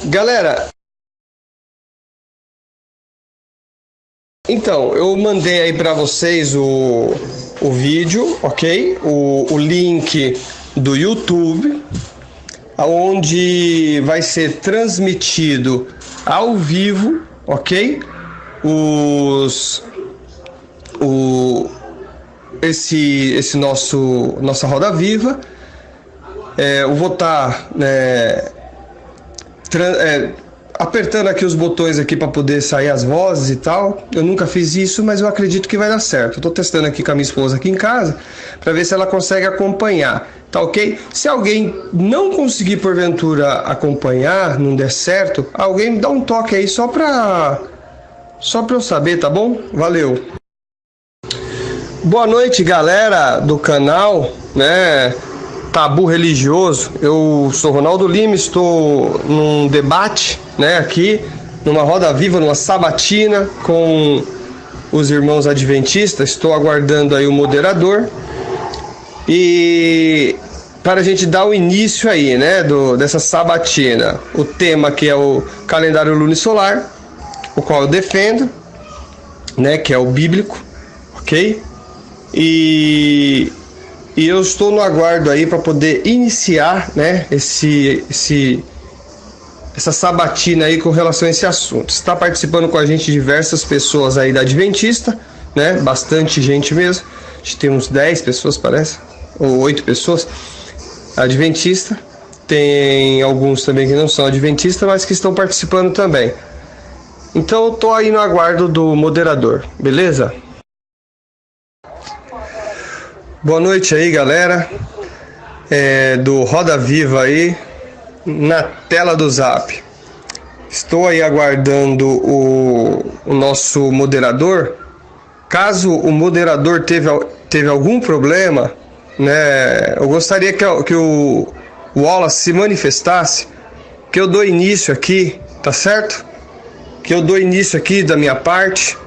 Galera, então, eu mandei aí para vocês o vídeo, ok? O link do YouTube, onde vai ser transmitido ao vivo, ok? Esse nossa Roda Viva. Eu vou estar apertando aqui os botões aqui para poder sair as vozes e tal. Eu nunca fiz isso, mas eu acredito que vai dar certo. Eu tô testando aqui com a minha esposa aqui em casa para ver se ela consegue acompanhar, tá ok? Se alguém não conseguir porventura acompanhar, não der certo, alguém me dá um toque aí só para eu saber, tá bom? Valeu. Boa noite, galera do canal, né? Tabu Religioso. Eu sou Ronaldo Lima, estou num debate, né, aqui, numa roda viva, numa sabatina com os irmãos adventistas. Estou aguardando aí o moderador e para a gente dar o início aí, né, dessa sabatina. O tema que é o calendário lunisolar, o qual eu defendo, né, que é o bíblico, ok? E eu estou no aguardo aí para poder iniciar, né, essa sabatina aí com relação a esse assunto. Está participando com a gente diversas pessoas aí da Adventista, né, bastante gente mesmo. A gente tem uns 10 pessoas, parece, ou 8 pessoas Adventista. Tem alguns também que não são Adventistas, mas que estão participando também. Então eu tô aí no aguardo do moderador, beleza? Boa noite aí, galera, do Roda Viva aí, na tela do Zap. Estou aí aguardando o nosso moderador. Caso o moderador teve algum problema, né, eu gostaria que o Wallace se manifestasse, que eu dou início aqui, tá certo? Que eu dou início aqui da minha parte,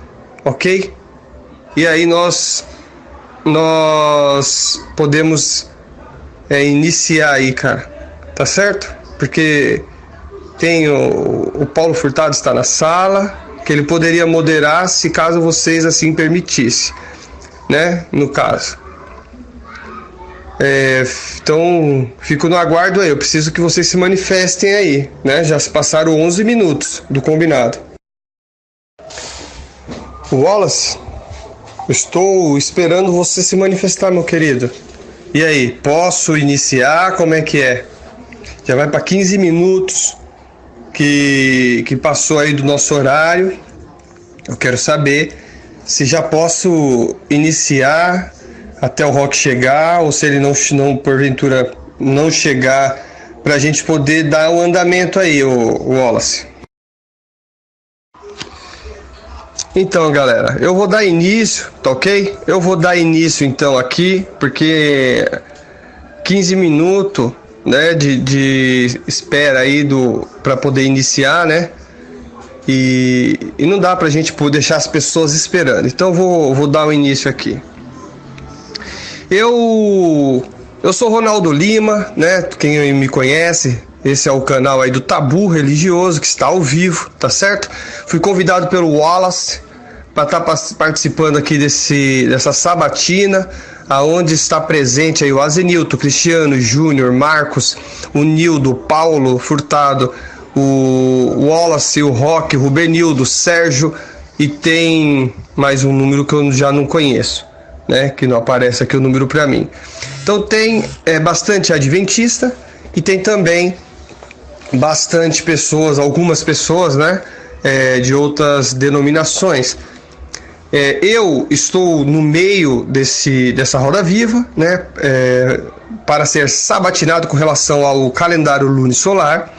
ok? E aí nós podemos iniciar aí, cara, tá certo? Porque tem o Paulo Furtado está na sala, que ele poderia moderar se caso vocês assim permitissem, né? No caso. Então, fico no aguardo aí. Eu preciso que vocês se manifestem aí, né? Já se passaram 11 minutos do combinado. Wallace, estou esperando você se manifestar, meu querido. E aí, posso iniciar? Como é que é? Já vai para 15 minutos que passou aí do nosso horário. Eu quero saber se já posso iniciar até o Rock chegar, ou se ele não porventura não chegar, para a gente poder dar o andamento aí, o Wallace. Então, galera, eu vou dar início, tá ok? Eu vou dar início então aqui, porque 15 minutos, né, de espera aí para poder iniciar, né? E não dá pra gente deixar as pessoas esperando. Então vou dar o início aqui. Eu sou Ronaldo Lima, né? Quem me conhece, esse é o canal aí do Tabu Religioso, que está ao vivo, tá certo? Fui convidado pelo Wallace para estar participando aqui dessa sabatina, aonde está presente aí o Azenilton, Cristiano, Júnior, Marcos, o Nildo, Paulo Furtado, o Wallace, o Rock, o Rubenildo, o Sérgio, e tem mais um número que eu já não conheço, né? Que não aparece aqui o número para mim. Então tem bastante adventista e tem também bastante pessoas, algumas pessoas, né? De outras denominações. Eu estou no meio dessa roda viva, né, para ser sabatinado com relação ao calendário lunisolar.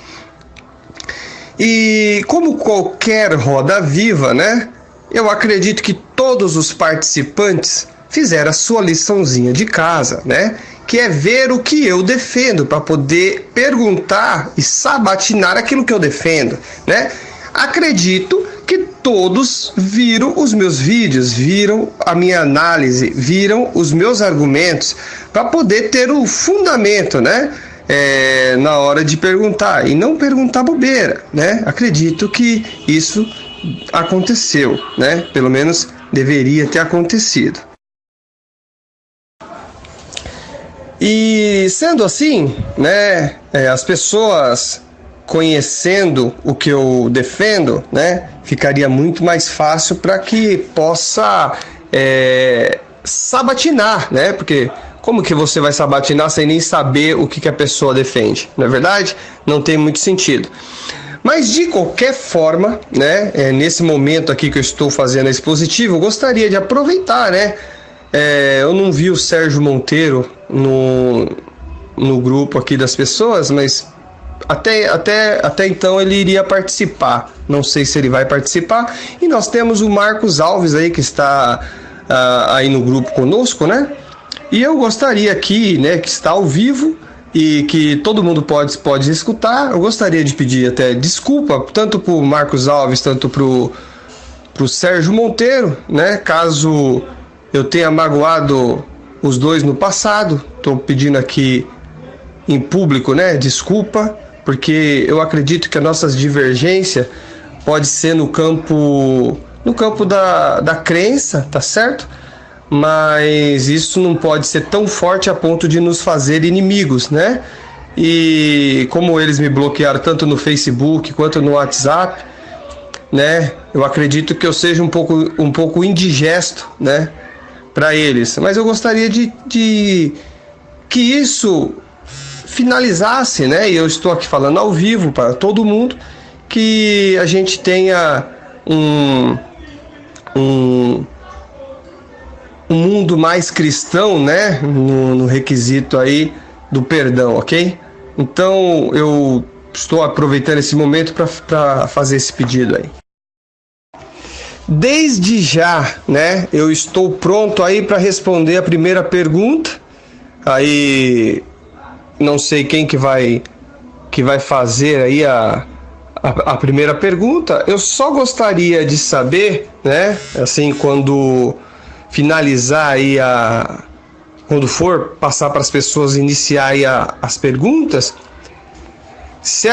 E como qualquer roda viva, né, eu acredito que todos os participantes fizeram a sua liçãozinha de casa, né, que é ver o que eu defendo, para poder perguntar e sabatinar aquilo que eu defendo, né. Acredito que todos viram os meus vídeos, viram a minha análise, viram os meus argumentos, para poder ter o fundamento, né? na hora de perguntar e não perguntar bobeira, né? Acredito que isso aconteceu, né? Pelo menos deveria ter acontecido. E sendo assim, né? As pessoas conhecendo o que eu defendo, né? Ficaria muito mais fácil para que possa sabatinar, né? Porque como que você vai sabatinar sem nem saber o que a pessoa defende? Não é verdade? Não tem muito sentido. Mas de qualquer forma, né? Nesse momento aqui que eu estou fazendo a expositiva, eu gostaria de aproveitar, né? Eu não vi o Sérgio Monteiro no grupo aqui das pessoas, mas até então ele iria participar. Não sei se ele vai participar. E nós temos o Marcos Alves aí que está aí no grupo conosco, né? E eu gostaria aqui, né, que está ao vivo e que todo mundo pode escutar, eu gostaria de pedir até desculpa, tanto para o Marcos Alves, tanto para o Sérgio Monteiro, né, caso eu tenha magoado os dois no passado. Estou pedindo aqui em público, né, desculpa, porque eu acredito que a nossa divergência pode ser no campo da crença, tá certo? Mas isso não pode ser tão forte a ponto de nos fazer inimigos, né? E como eles me bloquearam tanto no Facebook quanto no WhatsApp, né? Eu acredito que eu seja um pouco indigesto, né? Para eles. Mas eu gostaria de que isso finalizasse, né? E eu estou aqui falando ao vivo para todo mundo que a gente tenha um mundo mais cristão, né, no requisito aí do perdão, ok? Então eu estou aproveitando esse momento para fazer esse pedido aí. Desde já, né, eu estou pronto aí para responder a primeira pergunta. Aí não sei quem que vai fazer aí a primeira pergunta. Eu só gostaria de saber, né, assim, quando finalizar aí quando for passar para as pessoas iniciar aí as perguntas, se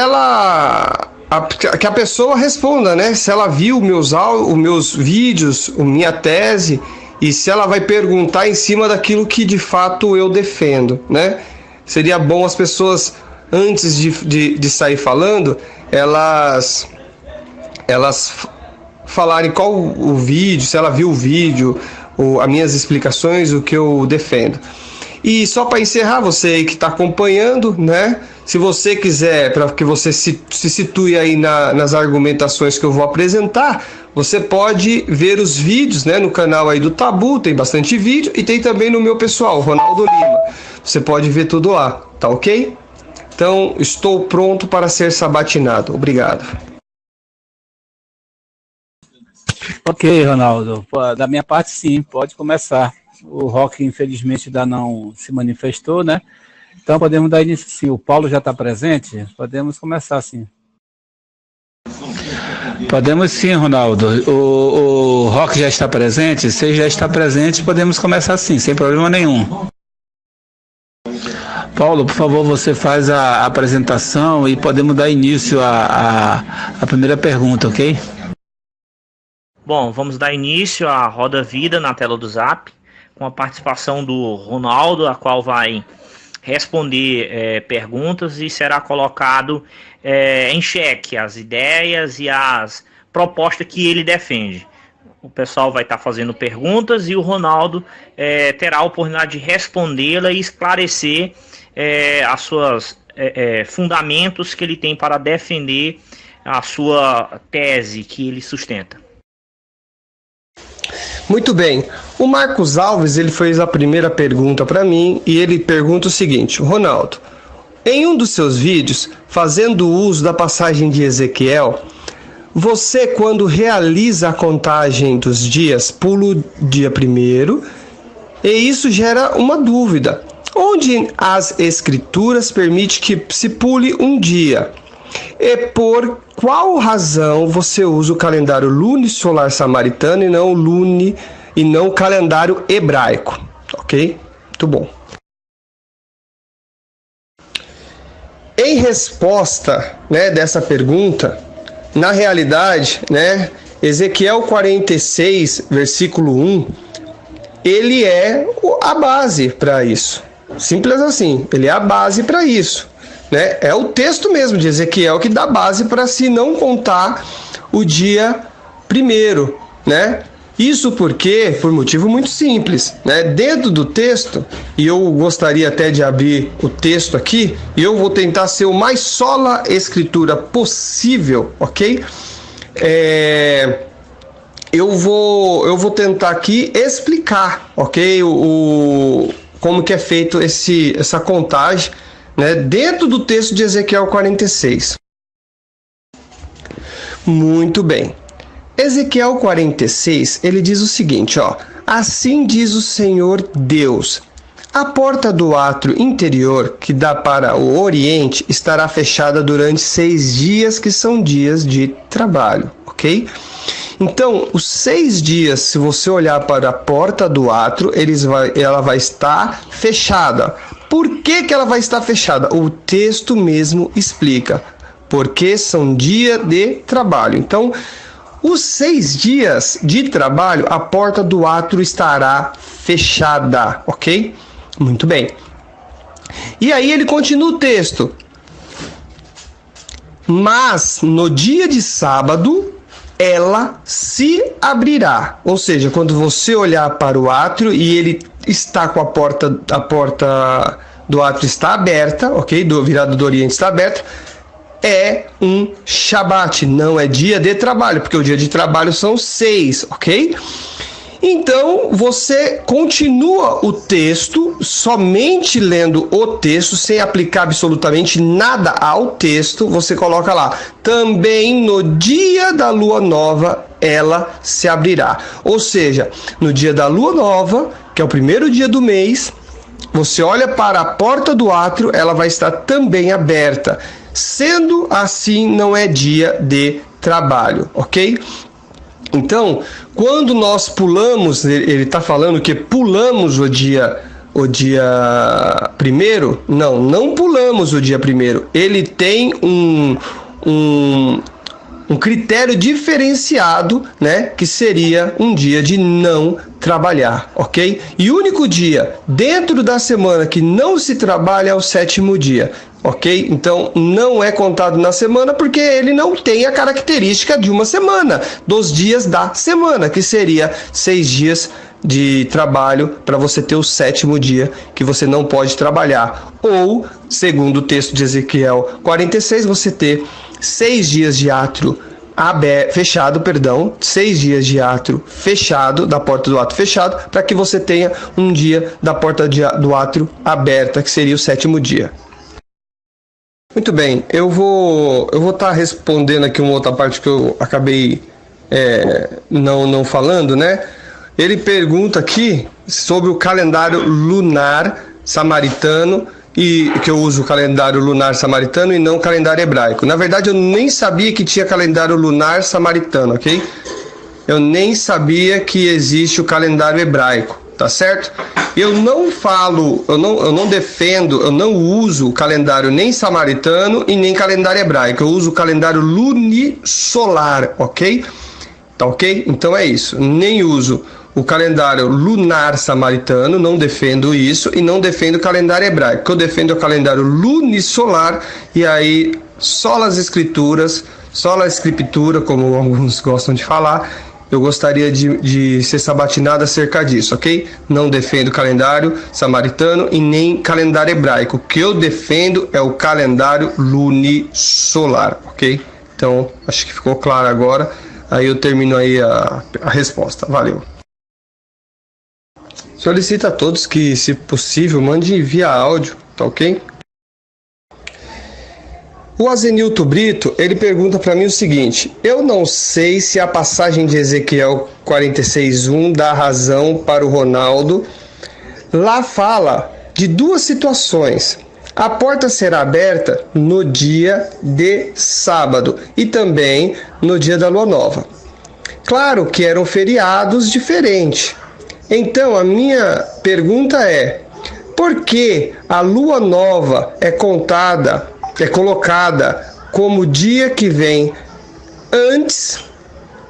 que a pessoa responda, né? Se ela viu os meus vídeos, a minha tese, e se ela vai perguntar em cima daquilo que de fato eu defendo, né? Seria bom as pessoas, antes de sair falando, elas falarem qual o vídeo, se ela viu o vídeo, as minhas explicações, o que eu defendo. E só para encerrar, você aí que está acompanhando, né? Se você quiser, para que você se situe aí nas argumentações que eu vou apresentar, você pode ver os vídeos, né, no canal aí do Tabu, tem bastante vídeo, e tem também no meu pessoal, Ronaldo Lima. Você pode ver tudo lá, tá ok? Então, estou pronto para ser sabatinado. Obrigado. Ok, Ronaldo. Da minha parte, sim, pode começar. O Rock, infelizmente, ainda não se manifestou, né? Então, podemos dar início, sim. O Paulo já está presente? Podemos começar, sim. Podemos sim, Ronaldo. O Rock já está presente? Se já está presente, podemos começar sim, sem problema nenhum. Paulo, por favor, você faz a apresentação e podemos dar início à primeira pergunta, ok? Bom, vamos dar início à Roda Vida na tela do Zap, com a participação do Ronaldo, a qual vai responder perguntas e será colocado em xeque as ideias e as propostas que ele defende. O pessoal vai estar fazendo perguntas e o Ronaldo terá a oportunidade de respondê-la e esclarecer as suas fundamentos que ele tem para defender a sua tese que ele sustenta. Muito bem. O Marcos Alves, ele fez a primeira pergunta para mim e ele pergunta o seguinte: Ronaldo, em um dos seus vídeos, fazendo uso da passagem de Ezequiel, você, quando realiza a contagem dos dias, pula o dia primeiro, e isso gera uma dúvida. Onde as escrituras permitem que se pule um dia? E por qual razão você usa o calendário lunisolar samaritano e não o calendário hebraico? Ok? Muito bom. em resposta, né, dessa pergunta, na realidade, né, Ezequiel 46, versículo 1, ele é a base para isso. Simples assim, ele é a base para isso, né? É o texto mesmo de Ezequiel que dá base para se não contar o dia primeiro, né? Isso porque, por motivo muito simples, né? Dentro do texto, e eu gostaria até de abrir o texto aqui, e eu vou tentar ser o mais sola escritura possível, ok? Eu vou tentar aqui explicar, ok? Como que é feito essa contagem, né? Dentro do texto de Ezequiel 46. Muito bem. Ezequiel 46, ele diz o seguinte, ó: assim diz o Senhor Deus: a porta do átrio interior que dá para o oriente estará fechada durante 6 dias, que são dias de trabalho, ok? Então, os 6 dias, se você olhar para a porta do átrio, ela vai estar fechada. Por que ela vai estar fechada? O texto mesmo explica. Porque são dia de trabalho. Então, os 6 dias de trabalho, a porta do átrio estará fechada, ok? Muito bem. E aí ele continua o texto. Mas no dia de sábado, ela se abrirá. Ou seja, quando você olhar para o átrio e ele está com a porta do átrio está aberta, ok? Virada do oriente está aberta. É um Shabat, não é dia de trabalho, porque o dia de trabalho são 6, ok? Então, você continua o texto, somente lendo o texto, sem aplicar absolutamente nada ao texto, você coloca lá: também no dia da lua nova, ela se abrirá. Ou seja, no dia da lua nova, que é o primeiro dia do mês, você olha para a porta do átrio, ela vai estar também aberta. Sendo assim, não é dia de trabalho, ok? Então, quando nós pulamos, ele está falando que pulamos o dia primeiro? Não pulamos o dia primeiro. Ele tem um critério diferenciado, né? Que seria um dia de não trabalhar, ok? E o único dia dentro da semana que não se trabalha é o 7º dia. Ok? Então, não é contado na semana porque ele não tem a característica de uma semana, dos dias da semana, que seria 6 dias de trabalho para você ter o 7º dia que você não pode trabalhar. Ou, segundo o texto de Ezequiel 46, você ter 6 dias de átrio fechado, 6 dias de átrio fechado, da porta do átrio fechado, para que você tenha um dia da porta do átrio aberta, que seria o 7º dia. Muito bem, eu vou estar respondendo aqui uma outra parte que eu acabei não falando, né? Ele pergunta aqui sobre o calendário lunar samaritano, e que eu uso o calendário lunar samaritano e não o calendário hebraico. Na verdade, eu nem sabia que tinha calendário lunar samaritano, ok? Eu nem sabia que existe o calendário hebraico, tá certo? Eu não defendo, eu não uso o calendário nem samaritano e nem calendário hebraico. Eu uso o calendário lunisolar, ok? Tá ok? Então é isso. Nem uso o calendário lunar samaritano, não defendo isso, e não defendo o calendário hebraico. Eu defendo o calendário lunisolar, e aí só as escrituras, só a escritura, como alguns gostam de falar. Eu gostaria de ser sabatinado acerca disso, ok? Não defendo o calendário samaritano e nem calendário hebraico. O que eu defendo é o calendário lunisolar, ok? Então, acho que ficou claro agora. Aí eu termino aí a resposta. Valeu. Solicito a todos que, se possível, mande via áudio, tá ok? O Azenilto Brito, ele pergunta para mim o seguinte: eu não sei se a passagem de Ezequiel 46:1 dá razão para o Ronaldo. Lá fala de 2 situações. A porta será aberta no dia de sábado e também no dia da lua nova. Claro que eram feriados diferentes. Então, a minha pergunta é: por que a lua nova é contada é colocada como dia que vem antes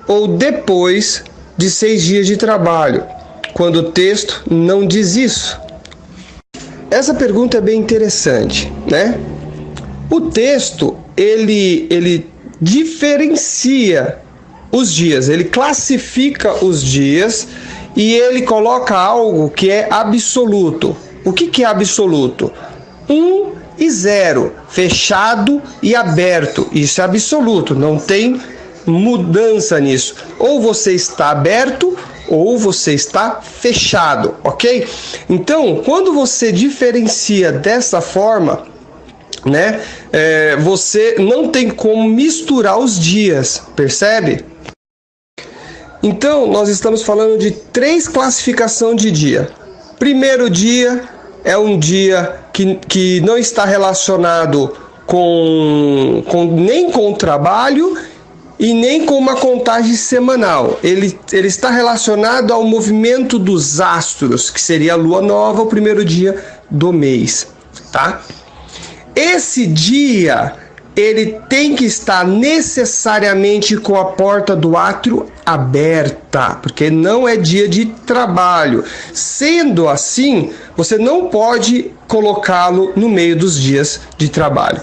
ou depois de 6 dias de trabalho, quando o texto não diz isso? Essa pergunta é bem interessante, né? O texto, ele diferencia os dias, ele classifica os dias e ele coloca algo que é absoluto. O que é absoluto? 1 e 0, fechado e aberto. Isso é absoluto, não tem mudança nisso. Ou você está aberto ou você está fechado, ok? Então, quando você diferencia dessa forma, né, você não tem como misturar os dias, percebe? Então, nós estamos falando de 3 classificações de dia. Primeiro dia é um dia que não está relacionado nem com o trabalho e nem com uma contagem semanal. Ele está relacionado ao movimento dos astros, que seria a lua nova, o primeiro dia do mês, tá? Esse dia, ele tem que estar necessariamente com a porta do átrio aberta, porque não é dia de trabalho. Sendo assim, você não pode colocá-lo no meio dos dias de trabalho.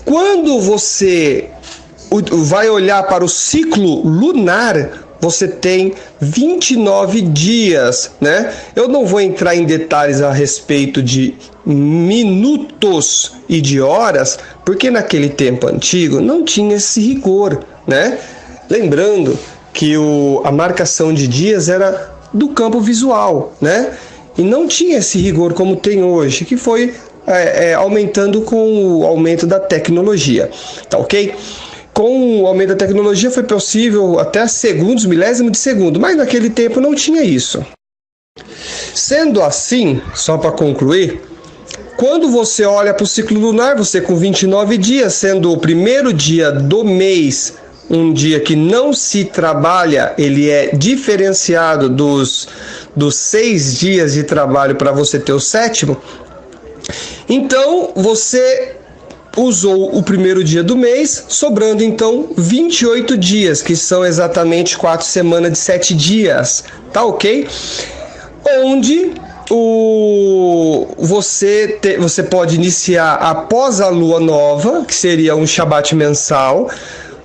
Quando você vai olhar para o ciclo lunar, você tem 29 dias, né? Eu não vou entrar em detalhes a respeito de minutos e de horas, porque naquele tempo antigo não tinha esse rigor, né? Lembrando que a marcação de dias era do campo visual, né? E não tinha esse rigor como tem hoje, que foi aumentando com o aumento da tecnologia, tá ok? Com o aumento da tecnologia foi possível até segundos, milésimo de segundo, mas naquele tempo não tinha isso. Sendo assim, só para concluir, quando você olha para o ciclo lunar, você com 29 dias, sendo o primeiro dia do mês um dia que não se trabalha, ele é diferenciado dos 6 dias de trabalho para você ter o 7º, então você usou o primeiro dia do mês, sobrando então 28 dias, que são exatamente 4 semanas de 7 dias, tá ok? Onde você pode iniciar após a lua nova, que seria um Shabat mensal,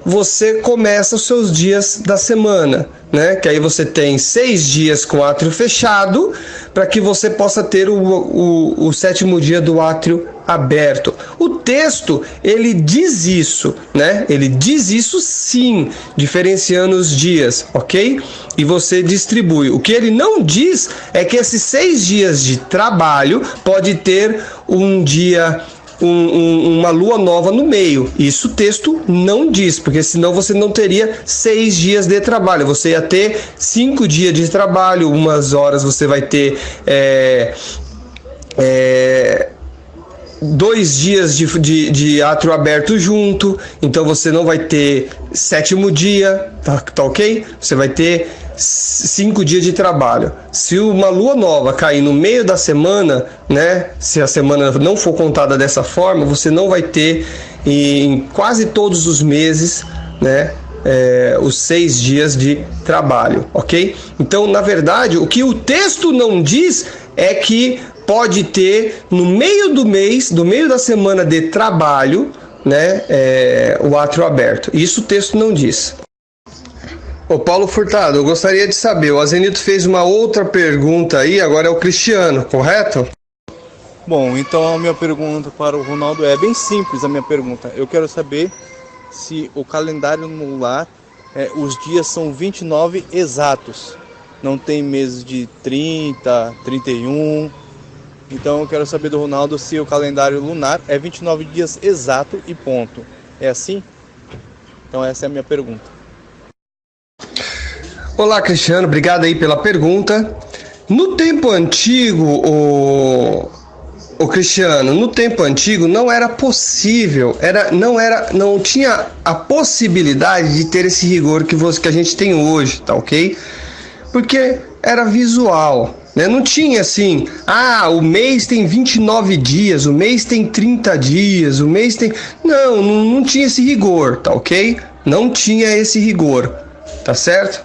você começa os seus dias da semana, né? Que aí você tem 6 dias com átrio fechado, para que você possa ter o 7º dia do átrio aberto. O texto, ele diz isso, né? Ele diz isso sim, diferenciando os dias, ok? E você distribui. O que ele não diz é que esses 6 dias de trabalho pode ter um dia, uma lua nova no meio. Isso o texto não diz, porque senão você não teria 6 dias de trabalho. Você ia ter 5 dias de trabalho, umas horas você vai ter 2 dias de átrio aberto junto, então você não vai ter 7º dia, tá ok? Você vai ter 5 dias de trabalho. Se uma lua nova cair no meio da semana, né? Se a semana não for contada dessa forma, você não vai ter em quase todos os meses, né? Os 6 dias de trabalho, ok? Então, na verdade, o que o texto não diz é que pode ter no meio do mês, do meio da semana de trabalho, né, o átrio aberto. Isso o texto não diz. Ô Paulo Furtado, eu gostaria de saber, o Azenito fez uma outra pergunta aí, agora é o Cristiano, correto? Bom, então a minha pergunta para o Ronaldo é bem simples, a minha pergunta. Eu quero saber se o calendário lunar, os dias são 29 exatos. Não tem meses de 30, 31... Então eu quero saber do Ronaldo se o calendário lunar é 29 dias exato e ponto. É assim? Então essa é a minha pergunta. Olá, Cristiano, obrigado aí pela pergunta. No tempo antigo, o Cristiano, no tempo antigo não era possível, não tinha a possibilidade de ter esse rigor que a gente tem hoje, tá ok? Porque era visual. né? Não tinha assim, o mês tem 29 dias, o mês tem 30 dias, o mês tem... Não tinha esse rigor, tá ok? Não tinha esse rigor, tá certo?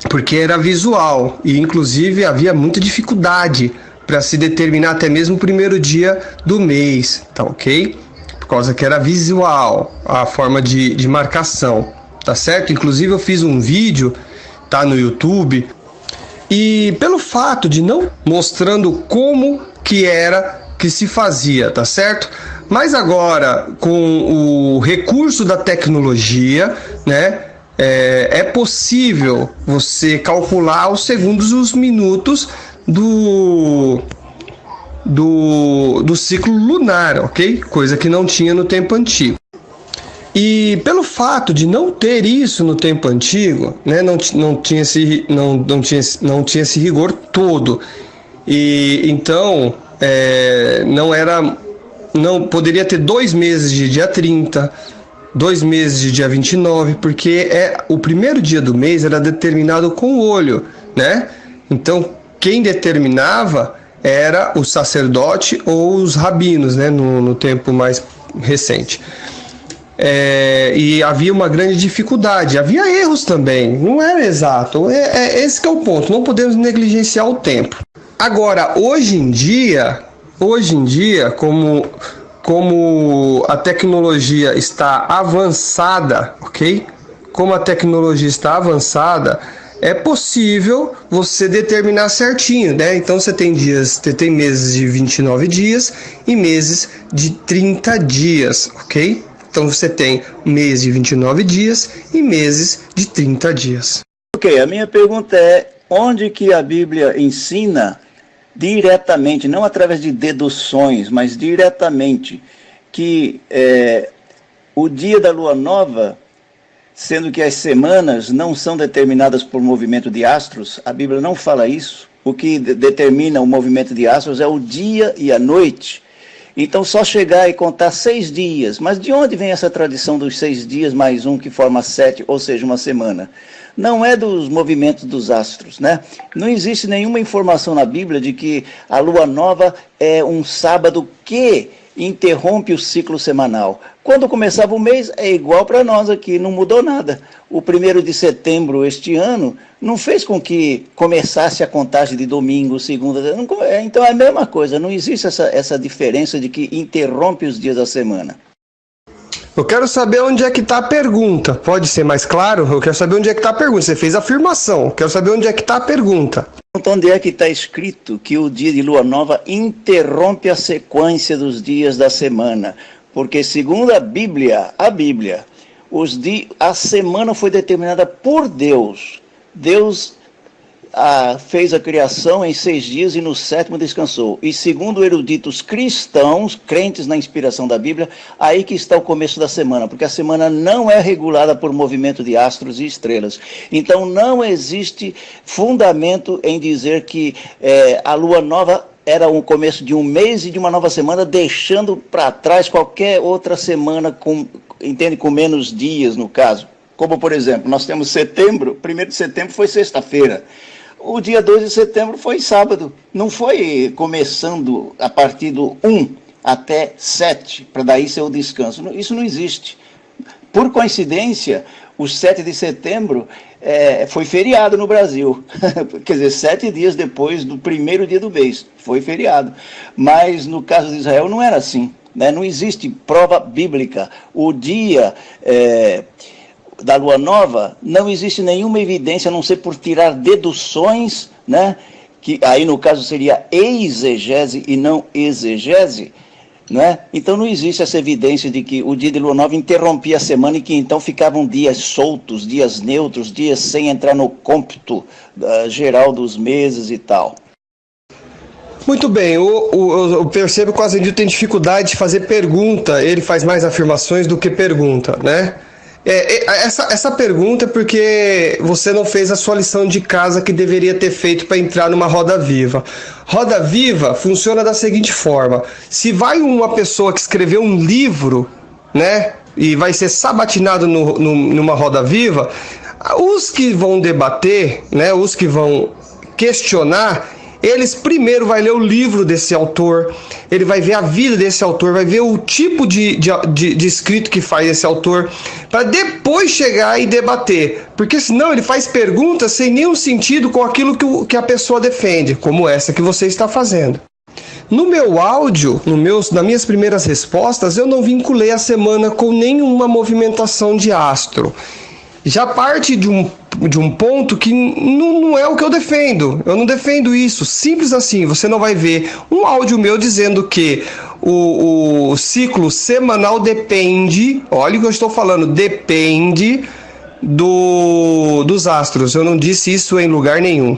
Porque era visual e inclusive havia muita dificuldade para se determinar até mesmo o primeiro dia do mês, tá ok? Por causa que era visual a forma de marcação, tá certo? Inclusive eu fiz um vídeo, tá no YouTube, e pelo fato de não mostrando como que era que se fazia, tá certo? Mas agora, com o recurso da tecnologia, né, é possível você calcular os segundos e os minutos do ciclo lunar, ok? Coisa que não tinha no tempo antigo. E pelo fato de não ter isso no tempo antigo, né, não tinha esse rigor todo. E então não poderia ter 2 meses de dia 30, 2 meses de dia 29, porque o primeiro dia do mês era determinado com o olho, né? Então quem determinava era o sacerdote ou os rabinos, né, no tempo mais recente. E havia uma grande dificuldade, havia erros também, não era exato, esse que é o ponto, não podemos negligenciar o tempo. Agora, hoje em dia, como a tecnologia está avançada, ok? Como a tecnologia está avançada, é possível você determinar certinho, né? Então você tem meses de 29 dias e meses de 30 dias, ok? Então você tem mês de 29 dias e meses de 30 dias. Ok, a minha pergunta é, onde que a Bíblia ensina diretamente, não através de deduções, mas diretamente, que o dia da lua nova, sendo que as semanas não são determinadas por movimento de astros, a Bíblia não fala isso. O que determina o movimento de astros é o dia e a noite. Então só chegar e contar 6 dias, mas de onde vem essa tradição dos 6 dias mais um que forma 7, ou seja, uma semana? Não é dos movimentos dos astros, né? Não existe nenhuma informação na Bíblia de que a lua nova é um sábado que interrompe o ciclo semanal. Quando começava o mês, é igual para nós aqui, não mudou nada. O 1º de setembro este ano não fez com que começasse a contagem de domingo, segunda... Então é a mesma coisa, não existe essa diferença de que interrompe os dias da semana. Eu quero saber onde é que está a pergunta. Pode ser mais claro? Eu quero saber onde é que está a pergunta. Você fez a afirmação. Eu quero saber onde é que está a pergunta. Onde é que está escrito que o dia de lua nova interrompe a sequência dos dias da semana? Porque segundo a Bíblia, a semana foi determinada por Deus. Deus fez a criação em 6 dias e no 7º descansou. E segundo eruditos cristãos, crentes na inspiração da Bíblia, aí que está o começo da semana, porque a semana não é regulada por movimento de astros e estrelas. Então não existe fundamento em dizer que a lua nova era o começo de um mês e de uma nova semana, deixando para trás qualquer outra semana com menos dias, no caso. Como, por exemplo, nós temos setembro, 1º de setembro foi sexta-feira. O dia 2 de setembro foi sábado. Não foi começando a partir do 1 até 7, para daí ser o descanso. Isso não existe. Por coincidência, o 7 de setembro foi feriado no Brasil. Quer dizer, 7 dias depois do 1º dia do mês. Foi feriado. Mas no caso de Israel não era assim, né? Não existe prova bíblica. O dia... da lua nova, não existe nenhuma evidência, a não ser por tirar deduções, né? Que aí no caso seria exegese e não exegese, né? Então não existe essa evidência de que o dia de lua nova interrompia a semana e que então ficavam dias soltos, dias neutros, dias sem entrar no cômputo geral dos meses e tal. Muito bem, eu percebo que o Azendir tem dificuldade de fazer pergunta, ele faz mais afirmações do que pergunta, né? Essa pergunta é porque você não fez a sua lição de casa que deveria ter feito para entrar numa roda viva. Roda viva funciona da seguinte forma: se vai uma pessoa que escreveu um livro, né, e vai ser sabatinado numa roda viva, os que vão debater, né, os que vão questionar, eles primeiro vai ler o livro desse autor, ele vai ver a vida desse autor, vai ver o tipo de escrito que faz esse autor, para depois chegar e debater, porque senão ele faz perguntas sem nenhum sentido com aquilo que a pessoa defende, como essa que você está fazendo. No meu áudio, nas minhas primeiras respostas, eu não vinculei a semana com nenhuma movimentação de astro. Já parte de um ponto que não é o que eu defendo. Eu não defendo isso. Simples assim. Você não vai ver um áudio meu dizendo que o ciclo semanal depende, olha o que eu estou falando, depende dos astros. Eu não disse isso em lugar nenhum.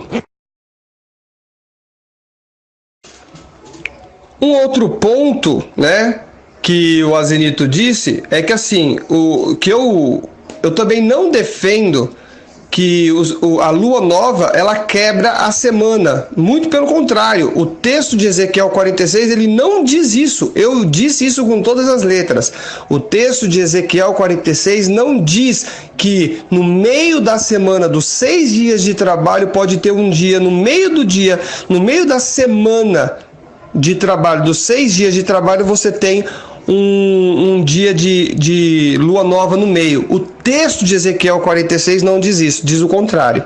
Um outro ponto, né, que o Azenito disse é que assim, eu também não defendo que a lua nova ela quebra a semana. Muito pelo contrário, o texto de Ezequiel 46 ele não diz isso. Eu disse isso com todas as letras. O texto de Ezequiel 46 não diz que no meio da semana, dos 6 dias de trabalho, pode ter um dia no meio do dia, no meio da semana de trabalho, dos 6 dias de trabalho, você tem um dia de lua nova no meio. O texto de Ezequiel 46 não diz isso, diz o contrário.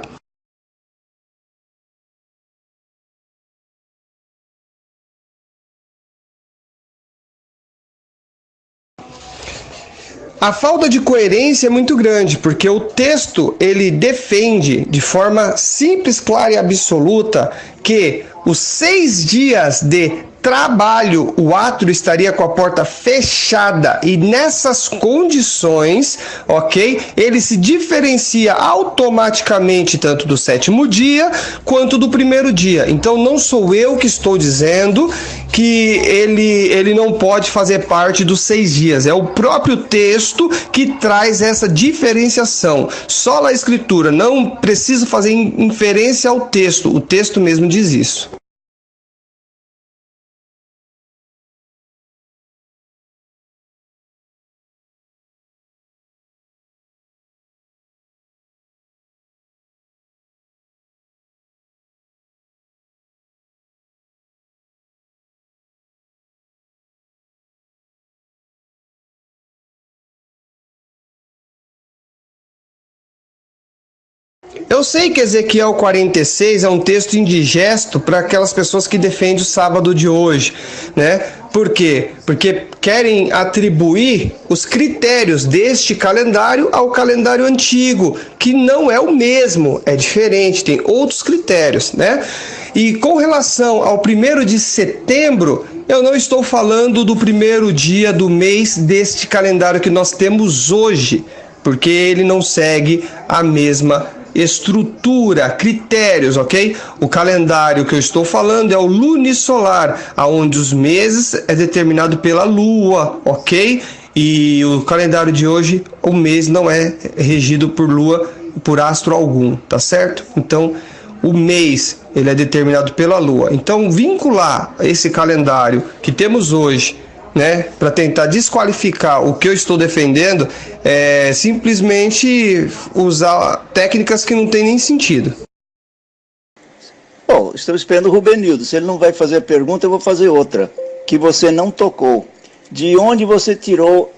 A falta de coerência é muito grande, porque o texto ele defende de forma simples, clara e absoluta que os 6 dias de trabalho, o átrio estaria com a porta fechada e nessas condições, ok? Ele se diferencia automaticamente tanto do 7º dia quanto do 1º dia. Então não sou eu que estou dizendo que ele não pode fazer parte dos 6 dias. É o próprio texto que traz essa diferenciação. Só a escritura, não precisa fazer inferência ao texto. O texto mesmo diz isso. Eu sei que Ezequiel 46 é um texto indigesto para aquelas pessoas que defendem o sábado de hoje, né? Por quê? Porque querem atribuir os critérios deste calendário ao calendário antigo, que não é o mesmo, é diferente, tem outros critérios, né? E com relação ao 1º de setembro, eu não estou falando do 1º dia do mês deste calendário que nós temos hoje, porque ele não segue a mesma estrutura, critérios, ok? O calendário que eu estou falando é o lunisolar, onde os meses é determinado pela lua, ok? E o calendário de hoje, o mês não é regido por lua, por astro algum, tá certo? Então, o mês, ele é determinado pela lua. Então, vincular esse calendário que temos hoje, né, para tentar desqualificar o que eu estou defendendo, é simplesmente usar técnicas que não tem nem sentido. Bom, estamos esperando o Rubenildo. Se ele não vai fazer a pergunta, eu vou fazer outra, que você não tocou. De onde você tirou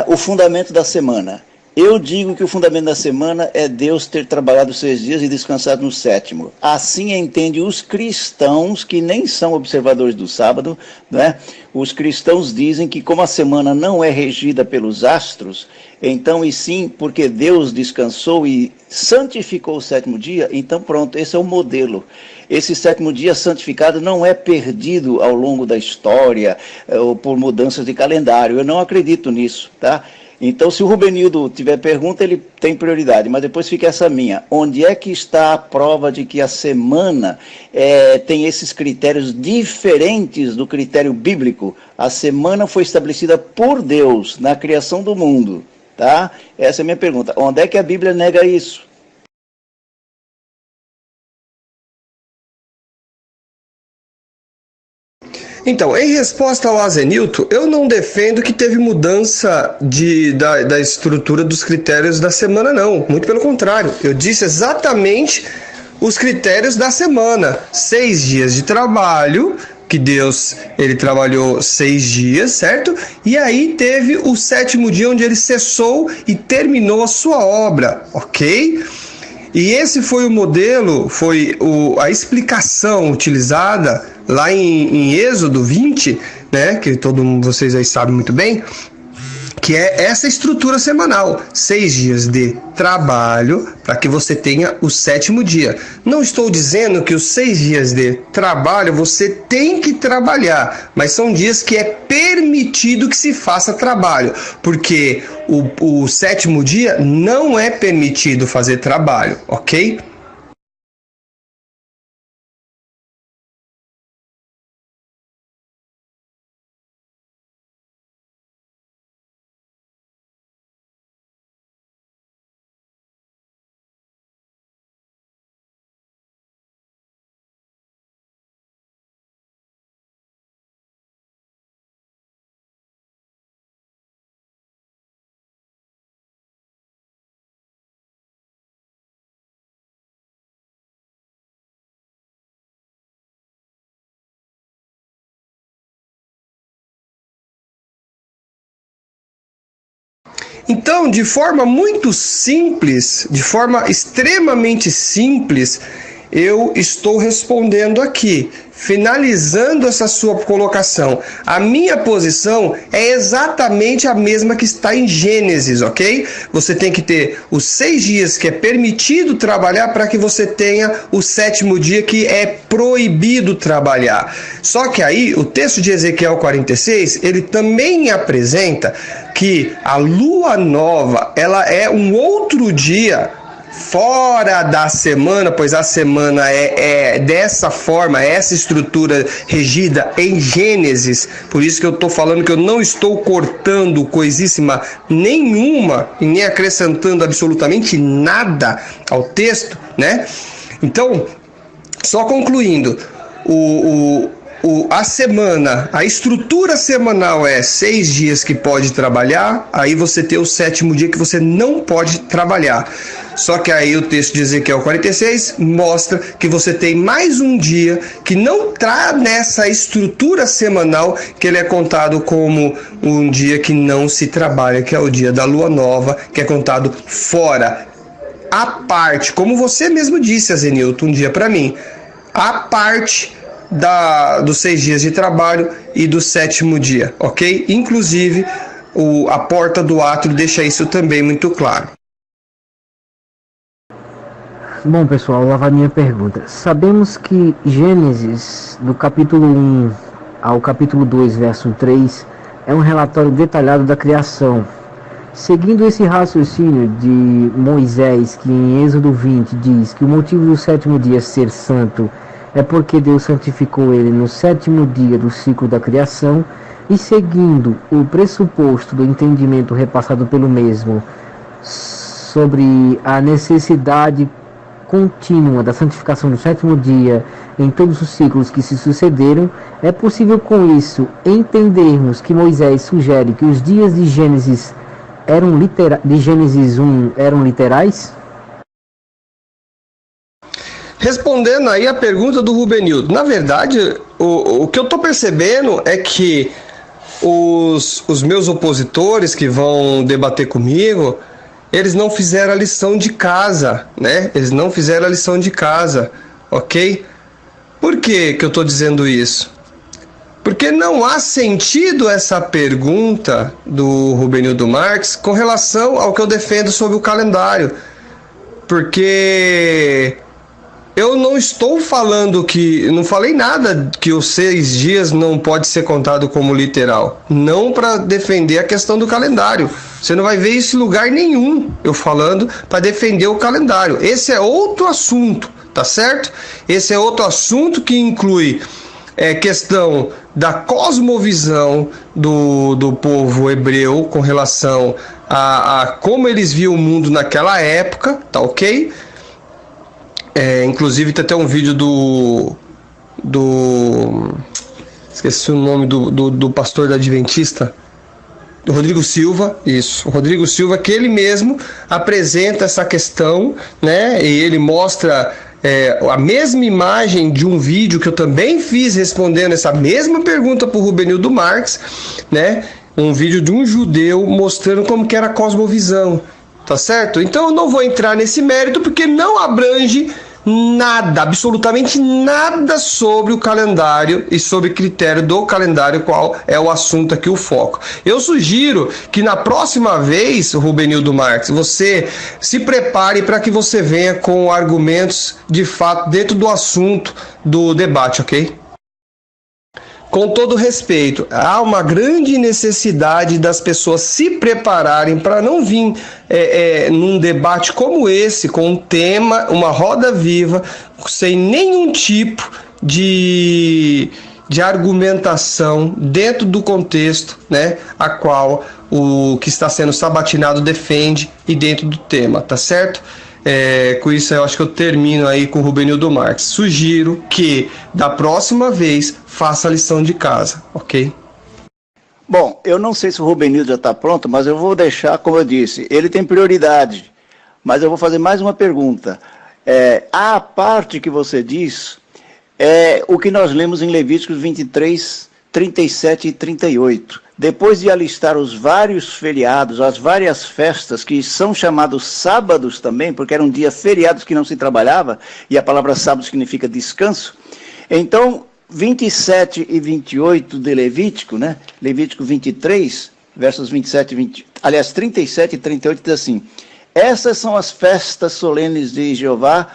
o fundamento da semana? Eu digo que o fundamento da semana é Deus ter trabalhado 6 dias e descansado no 7º. Assim entende os cristãos que nem são observadores do sábado, né? Os cristãos dizem que como a semana não é regida pelos astros, então e sim porque Deus descansou e santificou o 7º dia, então pronto, esse é o modelo. Esse 7º dia santificado não é perdido ao longo da história ou por mudanças de calendário. Eu não acredito nisso, tá? Então, se o Rubenildo tiver pergunta, ele tem prioridade, mas depois fica essa minha. Onde é que está a prova de que a semana tem esses critérios diferentes do critério bíblico? A semana foi estabelecida por Deus na criação do mundo, tá? Essa é a minha pergunta. Onde é que a Bíblia nega isso? Então, em resposta ao Azenilton, eu não defendo que teve mudança da estrutura dos critérios da semana, não. Muito pelo contrário, eu disse exatamente os critérios da semana. 6 dias de trabalho, que Deus, ele trabalhou 6 dias, certo? E aí teve o 7º dia onde ele cessou e terminou a sua obra, ok? E esse foi o modelo, a explicação utilizada lá em Êxodo 20, né? Que vocês aí sabem muito bem, que é essa estrutura semanal, 6 dias de trabalho para que você tenha o 7º dia. Não estou dizendo que os 6 dias de trabalho você tem que trabalhar, mas são dias que é permitido que se faça trabalho, porque o 7º dia não é permitido fazer trabalho, ok? Então, de forma muito simples, de forma extremamente simples, eu estou respondendo aqui, finalizando essa sua colocação. A minha posição é exatamente a mesma que está em Gênesis, ok? Você tem que ter os 6 dias que é permitido trabalhar para que você tenha o 7º dia que é proibido trabalhar. Só que aí, o texto de Ezequiel 46, ele também apresenta que a lua nova, ela é um outro dia fora da semana, pois a semana é dessa forma, essa estrutura regida em Gênesis. Por isso que eu estou falando que eu não estou cortando coisíssima nenhuma e nem acrescentando absolutamente nada ao texto, né? Então, só concluindo, a semana, a estrutura semanal é 6 dias que pode trabalhar, aí você tem o 7º dia que você não pode trabalhar. Só que aí o texto de Ezequiel 46 mostra que você tem mais um dia que não está nessa estrutura semanal, que ele é contado como um dia que não se trabalha, que é o dia da lua nova, que é contado fora, à parte, como você mesmo disse, Azenilton, um dia para mim, à parte dos 6 dias de trabalho e do 7º dia, ok? Inclusive, a porta do átrio deixa isso também muito claro. Bom, pessoal, lá vai minha pergunta. Sabemos que Gênesis, do capítulo 1 ao capítulo 2, verso 3, é um relatório detalhado da criação. Seguindo esse raciocínio de Moisés, que em Êxodo 20 diz que o motivo do 7º dia ser santo é porque Deus santificou ele no 7º dia do ciclo da criação, e seguindo o pressuposto do entendimento repassado pelo mesmo sobre a necessidade contínua da santificação do 7º dia em todos os ciclos que se sucederam, é possível com isso entendermos que Moisés sugere que os dias de Gênesis 1 eram literais? Respondendo aí a pergunta do Rubenildo, na verdade, o que eu estou percebendo é que os meus opositores que vão debater comigo, eles não fizeram a lição de casa, né? Eles não fizeram a lição de casa, ok? Por que eu estou dizendo isso? Porque não há sentido essa pergunta do Rubenildo Marques com relação ao que eu defendo sobre o calendário. Porque eu não estou falando não falei nada que os 6 dias não pode ser contado como literal. Não para defender a questão do calendário. Você não vai ver isso em lugar nenhum eu falando para defender o calendário. Esse é outro assunto, tá certo? Esse é outro assunto que inclui questão da cosmovisão do povo hebreu com relação a como eles viam o mundo naquela época, tá ok? Inclusive tem até um vídeo esqueci o nome do pastor da Adventista, do Rodrigo Silva, isso, o Rodrigo Silva, que ele mesmo apresenta essa questão, né? E ele mostra a mesma imagem de um vídeo que eu também fiz respondendo essa mesma pergunta para o Rubenildo Marques, né? Um vídeo de um judeu mostrando como que era a cosmovisão, tá certo? Então eu não vou entrar nesse mérito porque não abrange nada, absolutamente nada sobre o calendário e sobre o critério do calendário, qual é o assunto aqui, o foco. Eu sugiro que na próxima vez, Rubenildo Marques, você se prepare para que você venha com argumentos de fato dentro do assunto do debate, ok? Com todo respeito, há uma grande necessidade das pessoas se prepararem para não vir num debate como esse, com um tema, uma roda viva, sem nenhum tipo de argumentação dentro do contexto, né, a qual o que está sendo sabatinado defende e dentro do tema, tá certo? Com isso eu acho que eu termino aí com o Rubenildo Marques. Sugiro que da próxima vez faça a lição de casa, ok? Bom, eu não sei se o Rubenildo já está pronto, mas eu vou deixar, como eu disse, ele tem prioridade. Mas eu vou fazer mais uma pergunta. A parte que você diz é o que nós lemos em Levíticos 23, 37 e 38. Depois de alistar os vários feriados, as várias festas, que são chamados sábados também, porque eram dias feriados que não se trabalhava, e a palavra sábado significa descanso. Então, 27 e 28 de Levítico, né? Levítico 23, versos 27 e 20, aliás, 37 e 38 diz assim: essas são as festas solenes de Jeová,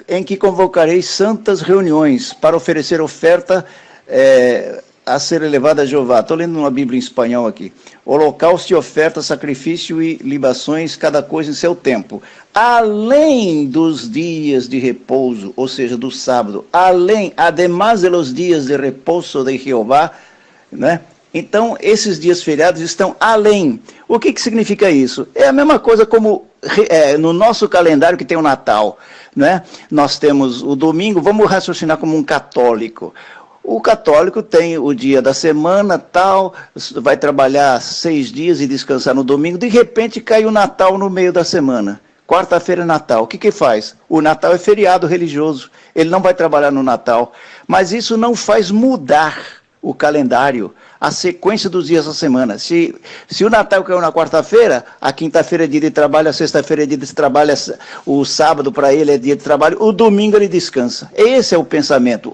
em que convocarei santas reuniões para oferecer oferta a ser elevada a Jeová. Estou lendo uma Bíblia em espanhol aqui. Holocausto e oferta, sacrifício e libações, cada coisa em seu tempo. Além dos dias de repouso, ou seja, do sábado. Además de los dias de repouso de Jeová, né? Então, esses dias feriados estão além. O que significa isso? É a mesma coisa como no nosso calendário que tem o Natal, né? Nós temos o domingo, vamos raciocinar como um católico. O católico tem o dia da semana, tal, vai trabalhar 6 dias e descansar no domingo. De repente cai o Natal no meio da semana. Quarta-feira é Natal. O que faz? O Natal é feriado religioso. Ele não vai trabalhar no Natal. Mas isso não faz mudar o calendário, a sequência dos dias da semana. Se o Natal caiu na quarta-feira, a quinta-feira é dia de trabalho, a sexta-feira é dia de trabalho, o sábado para ele é dia de trabalho, o domingo ele descansa. Esse é o pensamento.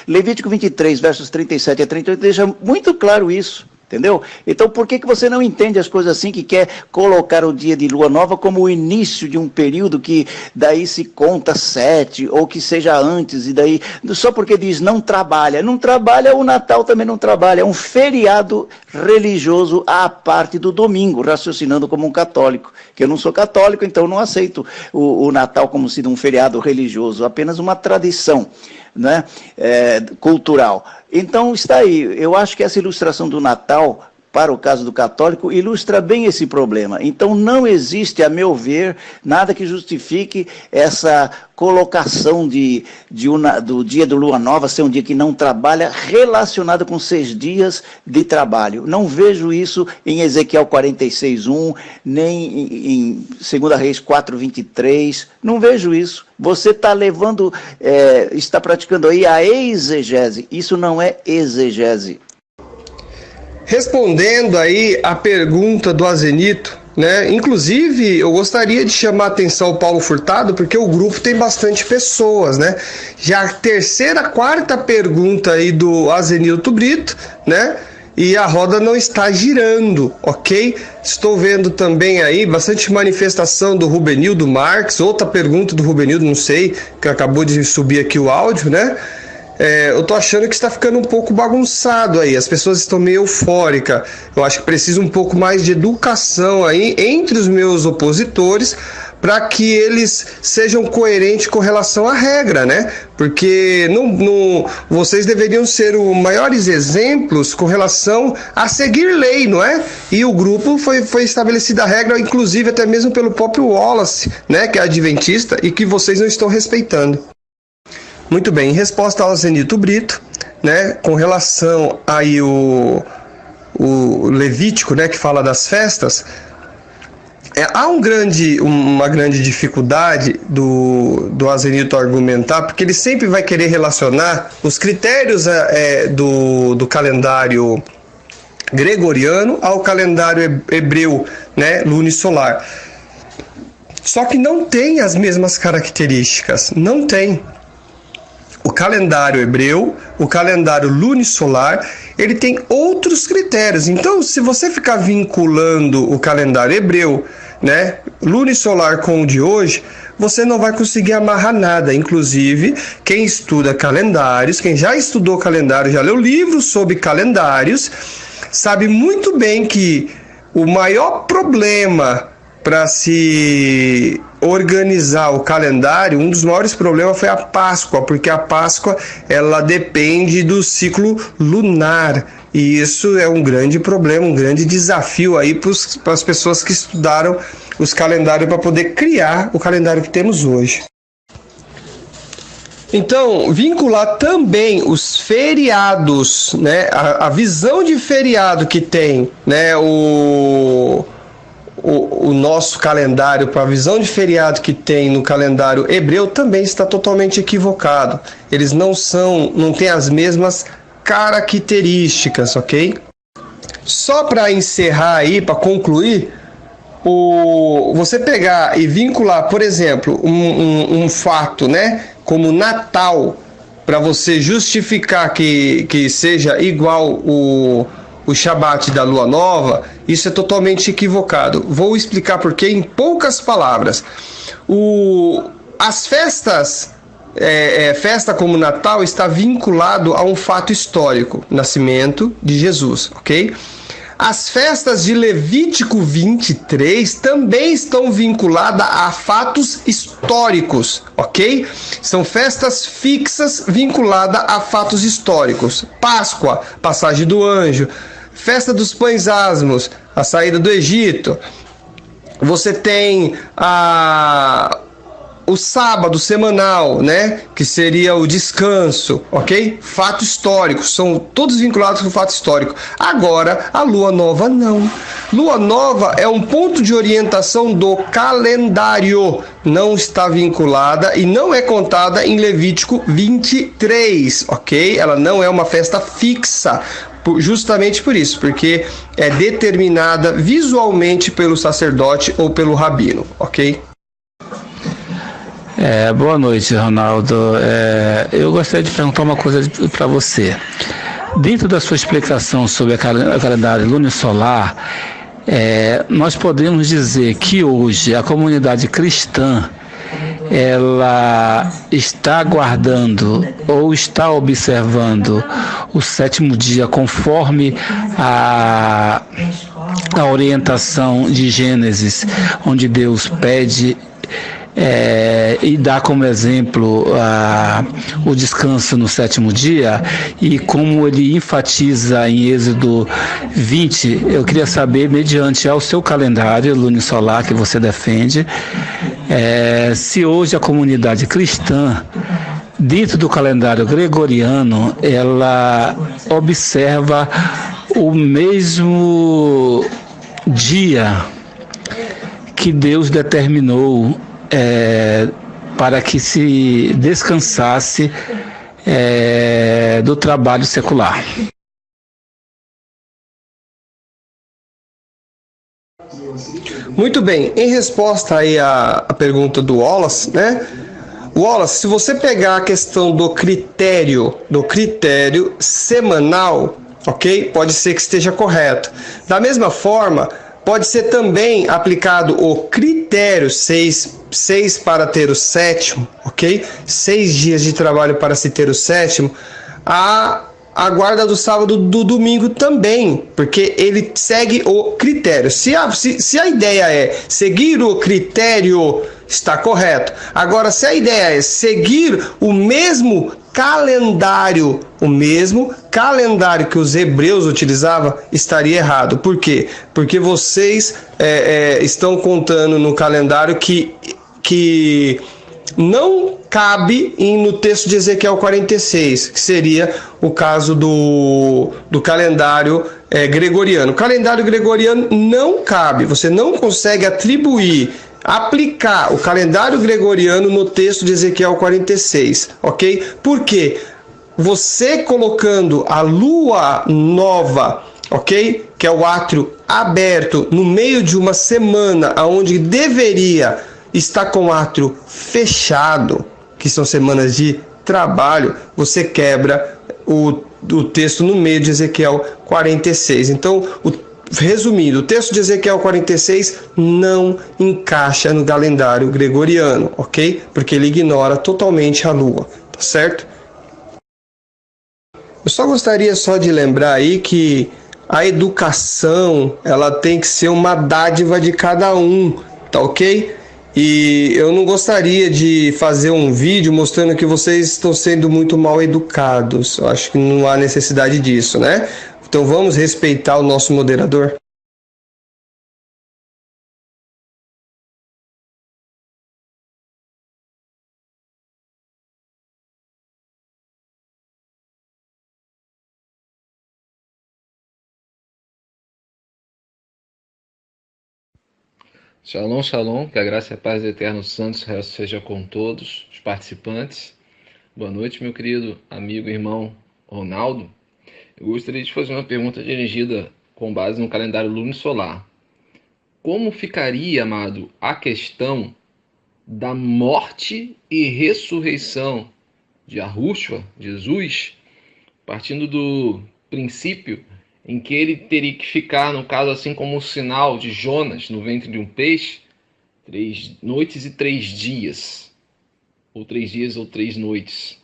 Levítico 23, versos 37 a 38, deixa muito claro isso. Entendeu? Então, por que você não entende as coisas assim, que quer colocar o dia de lua nova como o início de um período que daí se conta 7, ou que seja antes, e daí, só porque diz não trabalha. Não trabalha, o Natal também não trabalha. É um feriado religioso à parte do domingo, raciocinando como um católico. Que eu não sou católico, então não aceito o Natal como sendo um feriado religioso, apenas uma tradição, né, cultural. Então está aí, eu acho que essa ilustração do Natal, para o caso do católico, ilustra bem esse problema. Então não existe, a meu ver, nada que justifique essa colocação do dia do Lua Nova ser um dia que não trabalha, relacionado com 6 dias de trabalho. Não vejo isso em Ezequiel 46:1, nem em 2 Reis 4:23, não vejo isso. Você está está praticando aí a exegese, isso não é exegese. Respondendo aí a pergunta do Azenito, né? Inclusive, eu gostaria de chamar a atenção ao Paulo Furtado, porque o grupo tem bastante pessoas, né? Já a terceira, quarta pergunta aí do Azenilto Brito, né? E a roda não está girando, ok? Estou vendo também aí bastante manifestação do Rubenildo Marques, outra pergunta do Rubenildo, não sei, que acabou de subir aqui o áudio, né? Eu tô achando que está ficando um pouco bagunçado aí, as pessoas estão meio eufóricas. Eu acho que precisa um pouco mais de educação aí entre os meus opositores, para que eles sejam coerentes com relação à regra, né? Porque vocês deveriam ser os maiores exemplos com relação a seguir lei, não é? E o grupo foi estabelecida a regra, inclusive até mesmo pelo próprio Wallace, né? Que é adventista, e que vocês não estão respeitando. Muito bem, em resposta ao Zenito Brito, né, com relação aí o Levítico, né, que fala das festas, há uma grande dificuldade do Azenilton argumentar, porque ele sempre vai querer relacionar os critérios do calendário gregoriano ao calendário hebreu, né, lunisolar. Só que não tem as mesmas características, não tem. O calendário hebreu, o calendário lunisolar, ele tem outros critérios. Então, se você ficar vinculando o calendário hebreu, né, lunisolar com o de hoje, você não vai conseguir amarrar nada. Inclusive, quem estuda calendários, quem já estudou calendário, já leu livros sobre calendários, sabe muito bem que o maior problema para se organizar o calendário, um dos maiores problemas foi a Páscoa, porque a Páscoa ela depende do ciclo lunar, e isso é um grande problema, um grande desafio aí para as pessoas que estudaram os calendários para poder criar o calendário que temos hoje. Então, vincular também os feriados, né, a visão de feriado que tem, né, o nosso calendário para a visão de feriado que tem no calendário hebreu também está totalmente equivocado. Eles não têm as mesmas características, ok? Só para encerrar aí, para concluir, você pegar e vincular, por exemplo, um fato, né, como Natal, para você justificar que seja igual o Shabat da Lua Nova, isso é totalmente equivocado. Vou explicar por quê em poucas palavras. As festas, festa como Natal, está vinculado a um fato histórico, nascimento de Jesus, ok? As festas de Levítico 23 também estão vinculadas a fatos históricos, ok? São festas fixas vinculadas a fatos históricos. Páscoa, passagem do anjo. Festa dos pães asmos, a saída do Egito. Você tem o sábado semanal, né, que seria o descanso, ok? Fato histórico, são todos vinculados com fato histórico. Agora, a lua nova não. Lua nova é um ponto de orientação do calendário, não está vinculada e não é contada em Levítico 23, ok? Ela não é uma festa fixa. Justamente por isso, porque é determinada visualmente pelo sacerdote ou pelo rabino, ok? Boa noite, Ronaldo. Eu gostaria de perguntar uma coisa para você. Dentro da sua explicação sobre o calendário lunisolar, nós podemos dizer que hoje a comunidade cristã ela está guardando ou está observando o sétimo dia conforme a orientação de Gênesis, onde Deus pede e dá como exemplo o descanso no sétimo dia, e como ele enfatiza em Êxodo 20, eu queria saber, mediante ao seu calendário lunisolar que você defende, se hoje a comunidade cristã, dentro do calendário gregoriano, ela observa o mesmo dia que Deus determinou para que se descansasse do trabalho secular. Muito bem, em resposta aí à pergunta do Wallace, né? Wallace, se você pegar a questão do critério semanal, ok? Pode ser que esteja correto. Da mesma forma, pode ser também aplicado o critério 6 para ter o sétimo, ok? 6 dias de trabalho para se ter o sétimo. A guarda do sábado do domingo também, porque ele segue o critério. Se a ideia é seguir o critério, está correto. Agora, se a ideia é seguir o mesmo calendário que os hebreus utilizavam, estaria errado. Por quê? Porque vocês estão contando no calendário que não cabe no texto de Ezequiel 46, que seria o caso do calendário gregoriano. O calendário gregoriano não cabe, você não consegue aplicar o calendário gregoriano no texto de Ezequiel 46, ok? Por quê? Você colocando a lua nova, ok? Que é o átrio aberto no meio de uma semana onde deveria estar com o átrio fechado, que são semanas de trabalho, você quebra o texto no meio de Ezequiel 46. Então, resumindo, o texto de Ezequiel 46 não encaixa no calendário gregoriano, ok? Porque ele ignora totalmente a lua, tá certo? Eu só gostaria de lembrar aí que a educação, ela tem que ser uma dádiva de cada um, tá ok? E eu não gostaria de fazer um vídeo mostrando que vocês estão sendo muito mal educados. Eu acho que não há necessidade disso, né? Então vamos respeitar o nosso moderador. Shalom, shalom, que a graça e a paz do Eterno Santo seja com todos os participantes. Boa noite, meu querido amigo e irmão Ronaldo. Eu gostaria de fazer uma pergunta dirigida com base no calendário lunisolar. Como ficaria, amado, a questão da morte e ressurreição de Yahushua, Jesus, partindo do princípio em que ele teria que ficar, no caso, assim como o sinal de Jonas no ventre de um peixe, 3 noites e 3 dias, ou 3 dias ou 3 noites,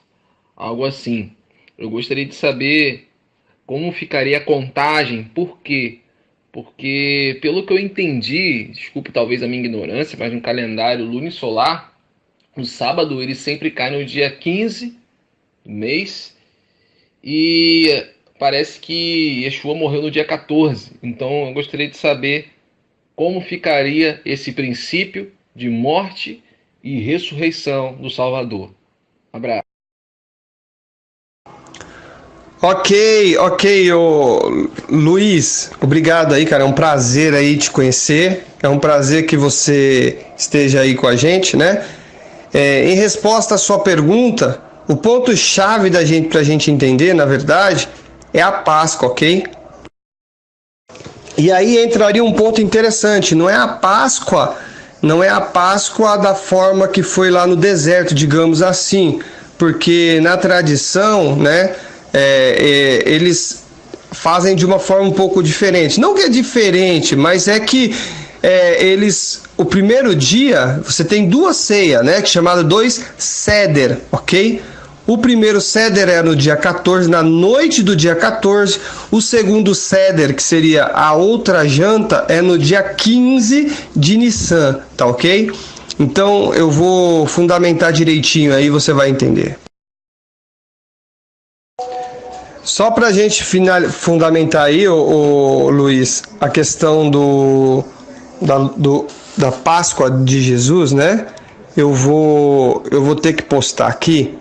algo assim. Eu gostaria de saber como ficaria a contagem, por quê? Porque, pelo que eu entendi, desculpe talvez a minha ignorância, mas no calendário lunisolar, o sábado ele sempre cai no dia 15 do mês, e parece que Yeshua morreu no dia 14. Então eu gostaria de saber como ficaria esse princípio de morte e ressurreição do Salvador. Abraço. Ok, Luiz, obrigado aí, cara, é um prazer aí te conhecer, é um prazer que você esteja aí com a gente, né? Em resposta à sua pergunta, o ponto-chave pra gente entender, na verdade, é a Páscoa, ok? E aí entraria um ponto interessante, não é a Páscoa da forma que foi lá no deserto, digamos assim, porque na tradição, né, eles fazem de uma forma um pouco diferente. Não que é diferente, mas é que o primeiro dia, você tem 2 ceias, né, que é chamado 2 Seder, ok? O primeiro Seder é no dia 14, na noite do dia 14. O segundo Seder, que seria a outra janta, é no dia 15 de Nissan, tá ok? Então eu vou fundamentar direitinho aí, você vai entender. Só pra gente fundamentar aí, Luiz, a questão da Páscoa de Jesus, né? Eu vou ter que postar aqui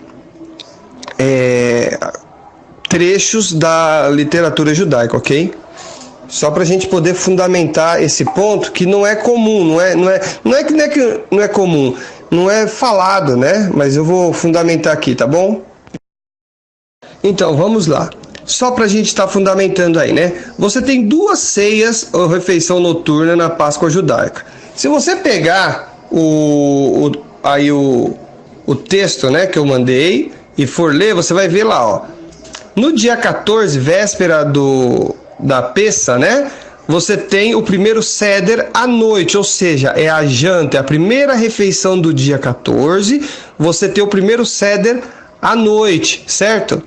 trechos da literatura judaica, ok? Só para a gente poder fundamentar esse ponto que não é comum, não é comum, não é falado, né? Mas eu vou fundamentar aqui, tá bom? Então, vamos lá. Só para a gente estar fundamentando aí, né? Você tem 2 ceias ou refeição noturna na Páscoa judaica. Se você pegar o texto, né, que eu mandei, e for ler, você vai ver lá, ó. No dia 14, véspera da Pessa, né? Você tem o primeiro Seder à noite, ou seja, é a janta, é a primeira refeição do dia 14. Você tem o primeiro Seder à noite, certo?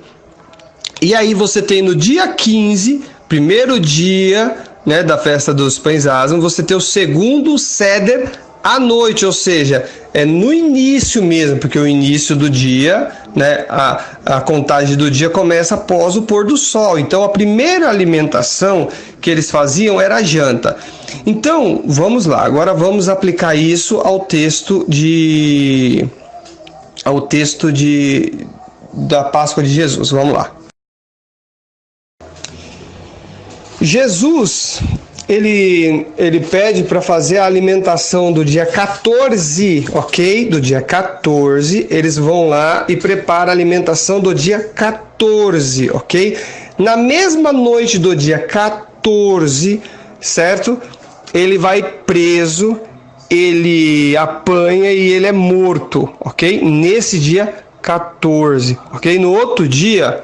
E aí você tem no dia 15, primeiro dia, né, da festa dos pães asmos, você tem o segundo Seder à noite, ou seja, é no início mesmo, porque o início do dia, né, a contagem do dia começa após o pôr do sol. Então a primeira alimentação que eles faziam era a janta. Então, vamos lá, agora vamos aplicar isso ao texto de ao texto da Páscoa de Jesus. Vamos lá. Jesus, ele pede para fazer a alimentação do dia 14, ok? Do dia 14, eles vão lá e preparam a alimentação do dia 14, ok? Na mesma noite do dia 14, certo? Ele vai preso, ele apanha e ele é morto, ok? Nesse dia 14, ok? No outro dia,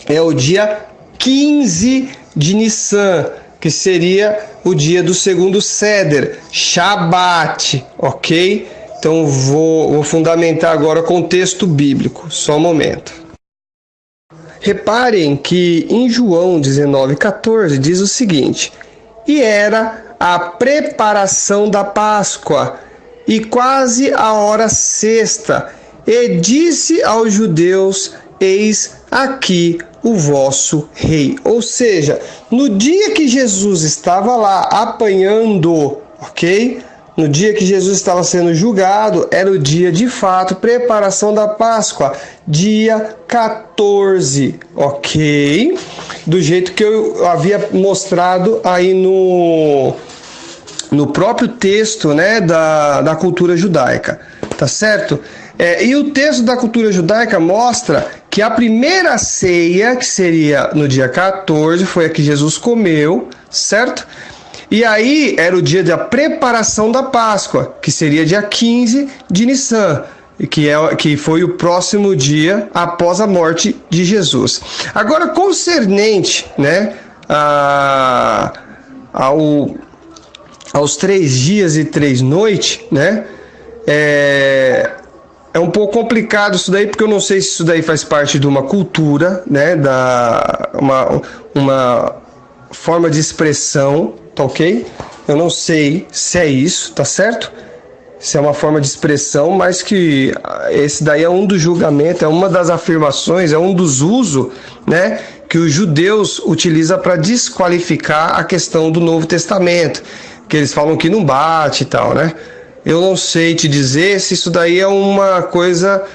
é o dia 15 de Nissan, que seria o dia do segundo Seder, Shabat, ok? Então vou fundamentar agora com o texto bíblico, só um momento. Reparem que em João 19,14 diz o seguinte: e era a preparação da Páscoa, e quase a hora sexta, e disse aos judeus: eis aqui o vosso rei. Ou seja, no dia que Jesus estava lá apanhando, ok? No dia que Jesus estava sendo julgado, era o dia de fato, preparação da Páscoa, dia 14, ok? Do jeito que eu havia mostrado aí no próprio texto, né, da cultura judaica, tá certo? E o texto da cultura judaica mostra que a primeira ceia, que seria no dia 14, foi a que Jesus comeu, certo? E aí era o dia da preparação da Páscoa, que seria dia 15 de Nissan, que foi o próximo dia após a morte de Jesus. Agora, concernente, né, aos 3 dias e 3 noites, né, é um pouco complicado isso daí, porque eu não sei se isso daí faz parte de uma cultura, né, uma forma de expressão, tá ok? Eu não sei se é isso, tá certo? Se é uma forma de expressão, mas que esse daí é um dos julgamentos, é uma das afirmações, é um dos usos, né, que os judeus utilizam para desqualificar a questão do Novo Testamento, que eles falam que não bate e tal, né? Eu não sei te dizer se isso daí é uma coisa,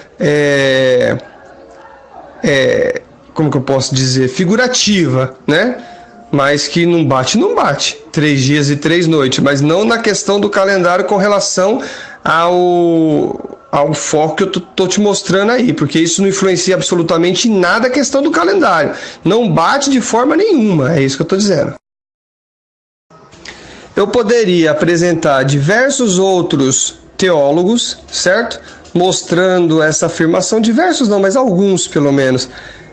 como que eu posso dizer, figurativa, né? Mas que não bate, 3 dias e 3 noites, mas não na questão do calendário com relação ao foco que eu tô te mostrando aí, porque isso não influencia absolutamente em nada a questão do calendário. Não bate de forma nenhuma, é isso que eu tô dizendo. Eu poderia apresentar diversos outros teólogos, certo? Mostrando essa afirmação, diversos não, mas alguns pelo menos.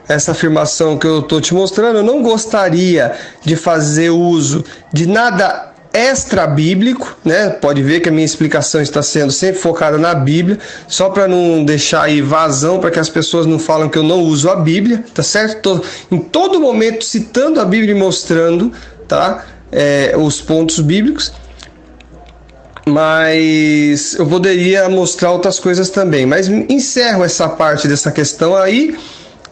Essa afirmação que eu estou te mostrando, eu não gostaria de fazer uso de nada extra-bíblico, né? Pode ver que a minha explicação está sendo sempre focada na Bíblia, só para não deixar aí vazão, para que as pessoas não falem que eu não uso a Bíblia, tá certo? Estou em todo momento citando a Bíblia e mostrando, tá? Os pontos bíblicos, mas eu poderia mostrar outras coisas também, mas encerro essa parte dessa questão aí,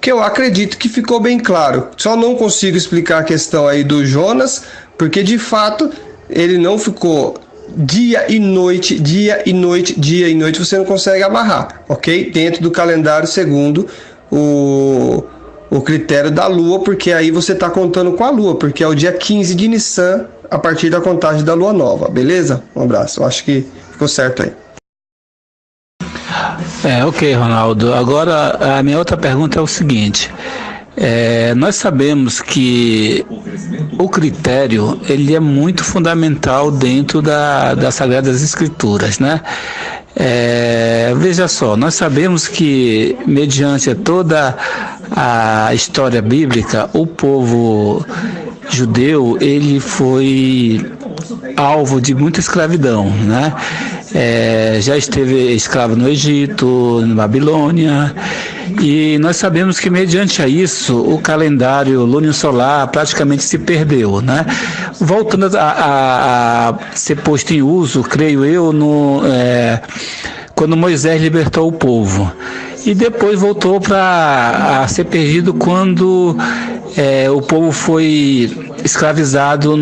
que eu acredito que ficou bem claro. Só não consigo explicar a questão aí do Jonas, porque de fato ele não ficou dia e noite, dia e noite, dia e noite, você não consegue amarrar, ok? Dentro do calendário segundo o critério da lua, porque aí você está contando com a lua, porque é o dia 15 de Nissan, a partir da contagem da lua nova, beleza? Um abraço, eu acho que ficou certo aí. Ok, Ronaldo. Agora, a minha outra pergunta é o seguinte. Nós sabemos que o critério ele é muito fundamental dentro das Sagradas Escrituras, né? Veja só, nós sabemos que mediante toda a história bíblica, o povo judeu ele foi alvo de muita escravidão, né? Já esteve escravo no Egito, na Babilônia, e nós sabemos que mediante a isso o calendário lúnio-solar praticamente se perdeu, né? Voltando a ser posto em uso, creio eu, quando Moisés libertou o povo, e depois voltou a ser perdido quando o povo foi escravizado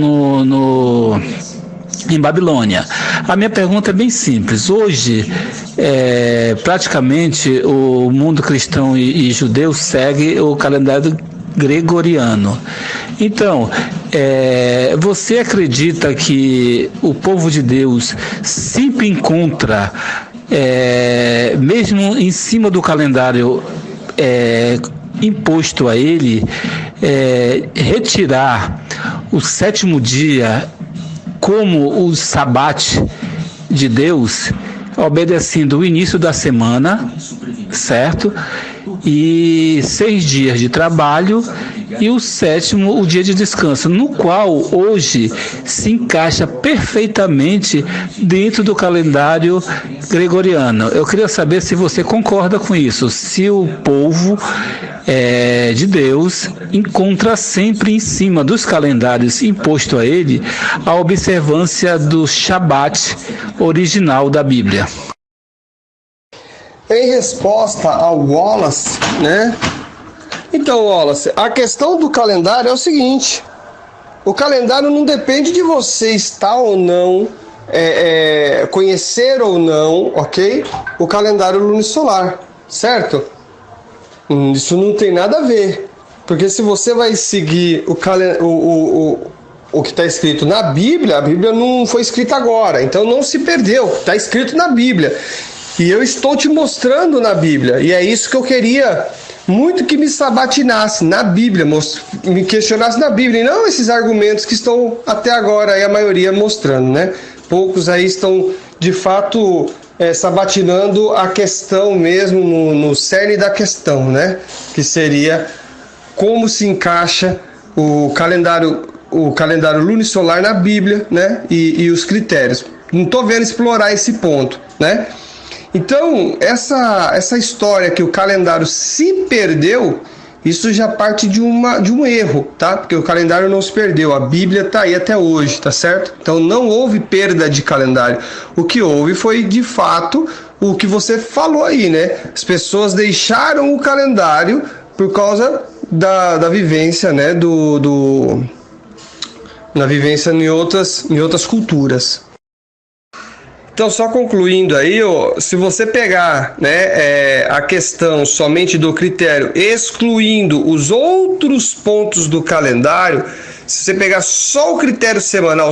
em Babilônia. A minha pergunta é bem simples. Hoje, praticamente, o mundo cristão e judeu segue o calendário gregoriano. Então, você acredita que o povo de Deus sempre encontra, mesmo em cima do calendário imposto a ele, retirar o sétimo dia como o sabate de Deus, obedecendo o início da semana, certo? E 6 dias de trabalho e o sétimo, o dia de descanso, no qual hoje se encaixa perfeitamente dentro do calendário gregoriano. Eu queria saber se você concorda com isso, se o povo de Deus encontra sempre em cima dos calendários imposto a ele a observância do Shabat original da Bíblia. Em resposta ao Wallace, né? Então, Wallace, a questão do calendário é o seguinte: o calendário não depende de você estar ou não, conhecer ou não, ok? O calendário lunisolar, certo? Isso não tem nada a ver, porque se você vai seguir o que está escrito na Bíblia, a Bíblia não foi escrita agora, então não se perdeu, está escrito na Bíblia. E eu estou te mostrando na Bíblia, e é isso que eu queria muito que me sabatinasse na Bíblia, me questionasse na Bíblia, e não esses argumentos que estão até agora aí a maioria mostrando, né? Poucos aí estão de fato sabatinando a questão mesmo, no cerne da questão, né? Que seria como se encaixa o calendário lunisolar na Bíblia, né? E os critérios. Não estou vendo explorar esse ponto, né? Então, essa história que o calendário se perdeu, isso já parte de um erro, tá? Porque o calendário não se perdeu, a Bíblia está aí até hoje, tá certo? Então não houve perda de calendário. O que houve foi, de fato, o que você falou aí, né? As pessoas deixaram o calendário por causa da vivência, né? Na vivência em outras culturas. Então, só concluindo aí, se você pegar, né, a questão somente do critério, excluindo os outros pontos do calendário, se você pegar só o critério semanal,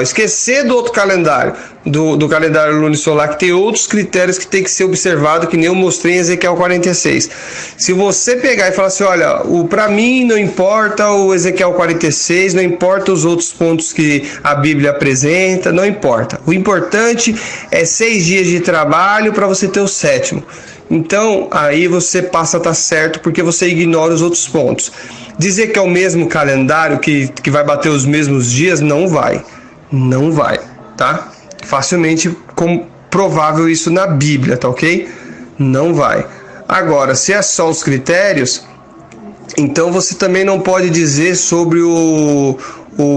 esquecer do outro calendário, do calendário lunisolar, que tem outros critérios que tem que ser observado, que nem eu mostrei em Ezequiel 46. Se você pegar e falar assim, olha, para mim não importa o Ezequiel 46, não importa os outros pontos que a Bíblia apresenta, não importa. O importante é 6 dias de trabalho para você ter o sétimo. Então, aí você passa a estar certo, porque você ignora os outros pontos. Dizer que é o mesmo calendário, que vai bater os mesmos dias, não vai, tá? Facilmente comprovável isso na Bíblia, tá ok? Não vai. Agora, se é só os critérios, então você também não pode dizer sobre o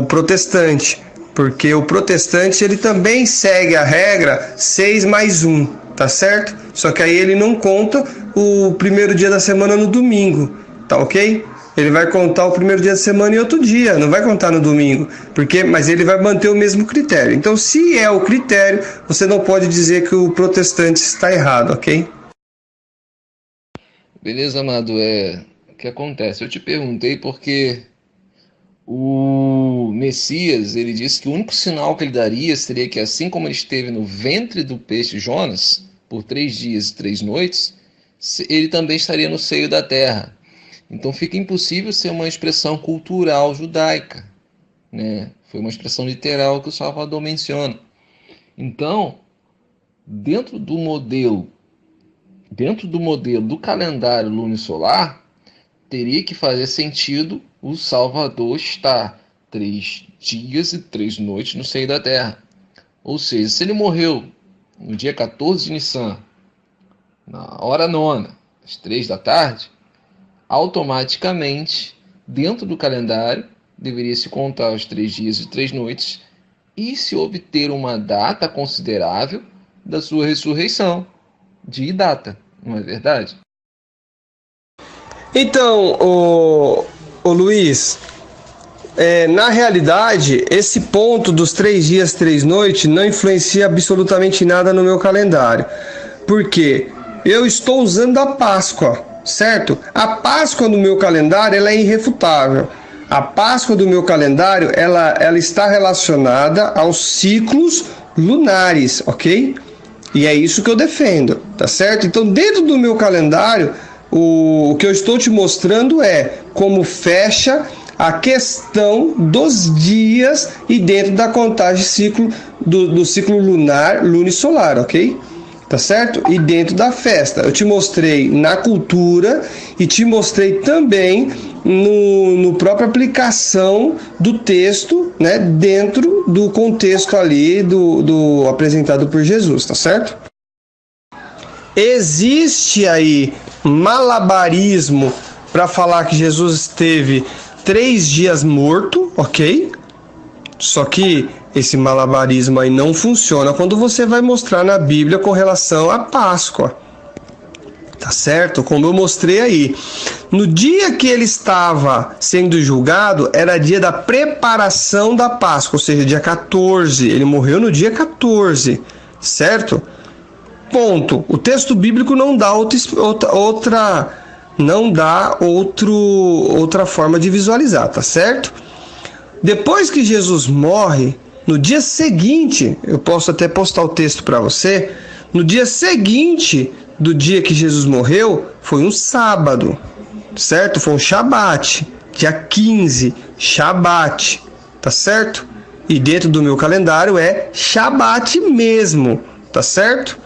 protestante, porque o protestante ele também segue a regra 6 mais 1, tá certo? Só que aí ele não conta o primeiro dia da semana no domingo, tá ok? Ele vai contar o primeiro dia da semana em outro dia, não vai contar no domingo, mas ele vai manter o mesmo critério. Então, se é o critério, você não pode dizer que o protestante está errado, ok? Beleza, amado, o que acontece? Eu te perguntei porque o Messias, ele disse que o único sinal que ele daria seria que, assim como ele esteve no ventre do peixe Jonas, por 3 dias e 3 noites, ele também estaria no seio da terra. Então fica impossível ser uma expressão cultural judaica, né? Foi uma expressão literal que o Salvador menciona. Então, dentro do modelo do calendário lunisolar, teria que fazer sentido o Salvador estar 3 dias e 3 noites no seio da terra. Ou seja, se ele morreu no dia 14 de Nissan, na hora 9, às 3 da tarde, automaticamente, dentro do calendário, deveria se contar os 3 dias e 3 noites e se obter uma data considerável da sua ressurreição, de data, não é verdade? Então, o Luiz, na realidade, esse ponto dos 3 dias, 3 noites não influencia absolutamente nada no meu calendário. Por quê? Eu estou usando a Páscoa, certo? A Páscoa no meu calendário ela é irrefutável. A Páscoa do meu calendário ela está relacionada aos ciclos lunares, ok? E é isso que eu defendo, tá certo? Então, dentro do meu calendário, o que eu estou te mostrando é como fecha a questão dos dias e dentro da contagem do ciclo lunar, lunisolar, ok? Tá certo? E dentro da festa. Eu te mostrei na cultura e te mostrei também no própria aplicação do texto, né? Dentro do contexto ali do apresentado por Jesus, tá certo? Existe aí malabarismo para falar que Jesus esteve 3 dias morto, ok? Só que esse malabarismo aí não funciona quando você vai mostrar na Bíblia com relação à Páscoa. Tá certo? Como eu mostrei aí. No dia que ele estava sendo julgado, era dia da preparação da Páscoa, ou seja, dia 14. Ele morreu no dia 14, certo? Ponto. O texto bíblico não dá outra forma de visualizar, tá certo? Depois que Jesus morre, no dia seguinte, eu posso até postar o texto para você, no dia seguinte do dia que Jesus morreu, foi um sábado, certo? Foi um Shabat, dia 15, Shabat, tá certo? E dentro do meu calendário é Shabat mesmo, tá certo?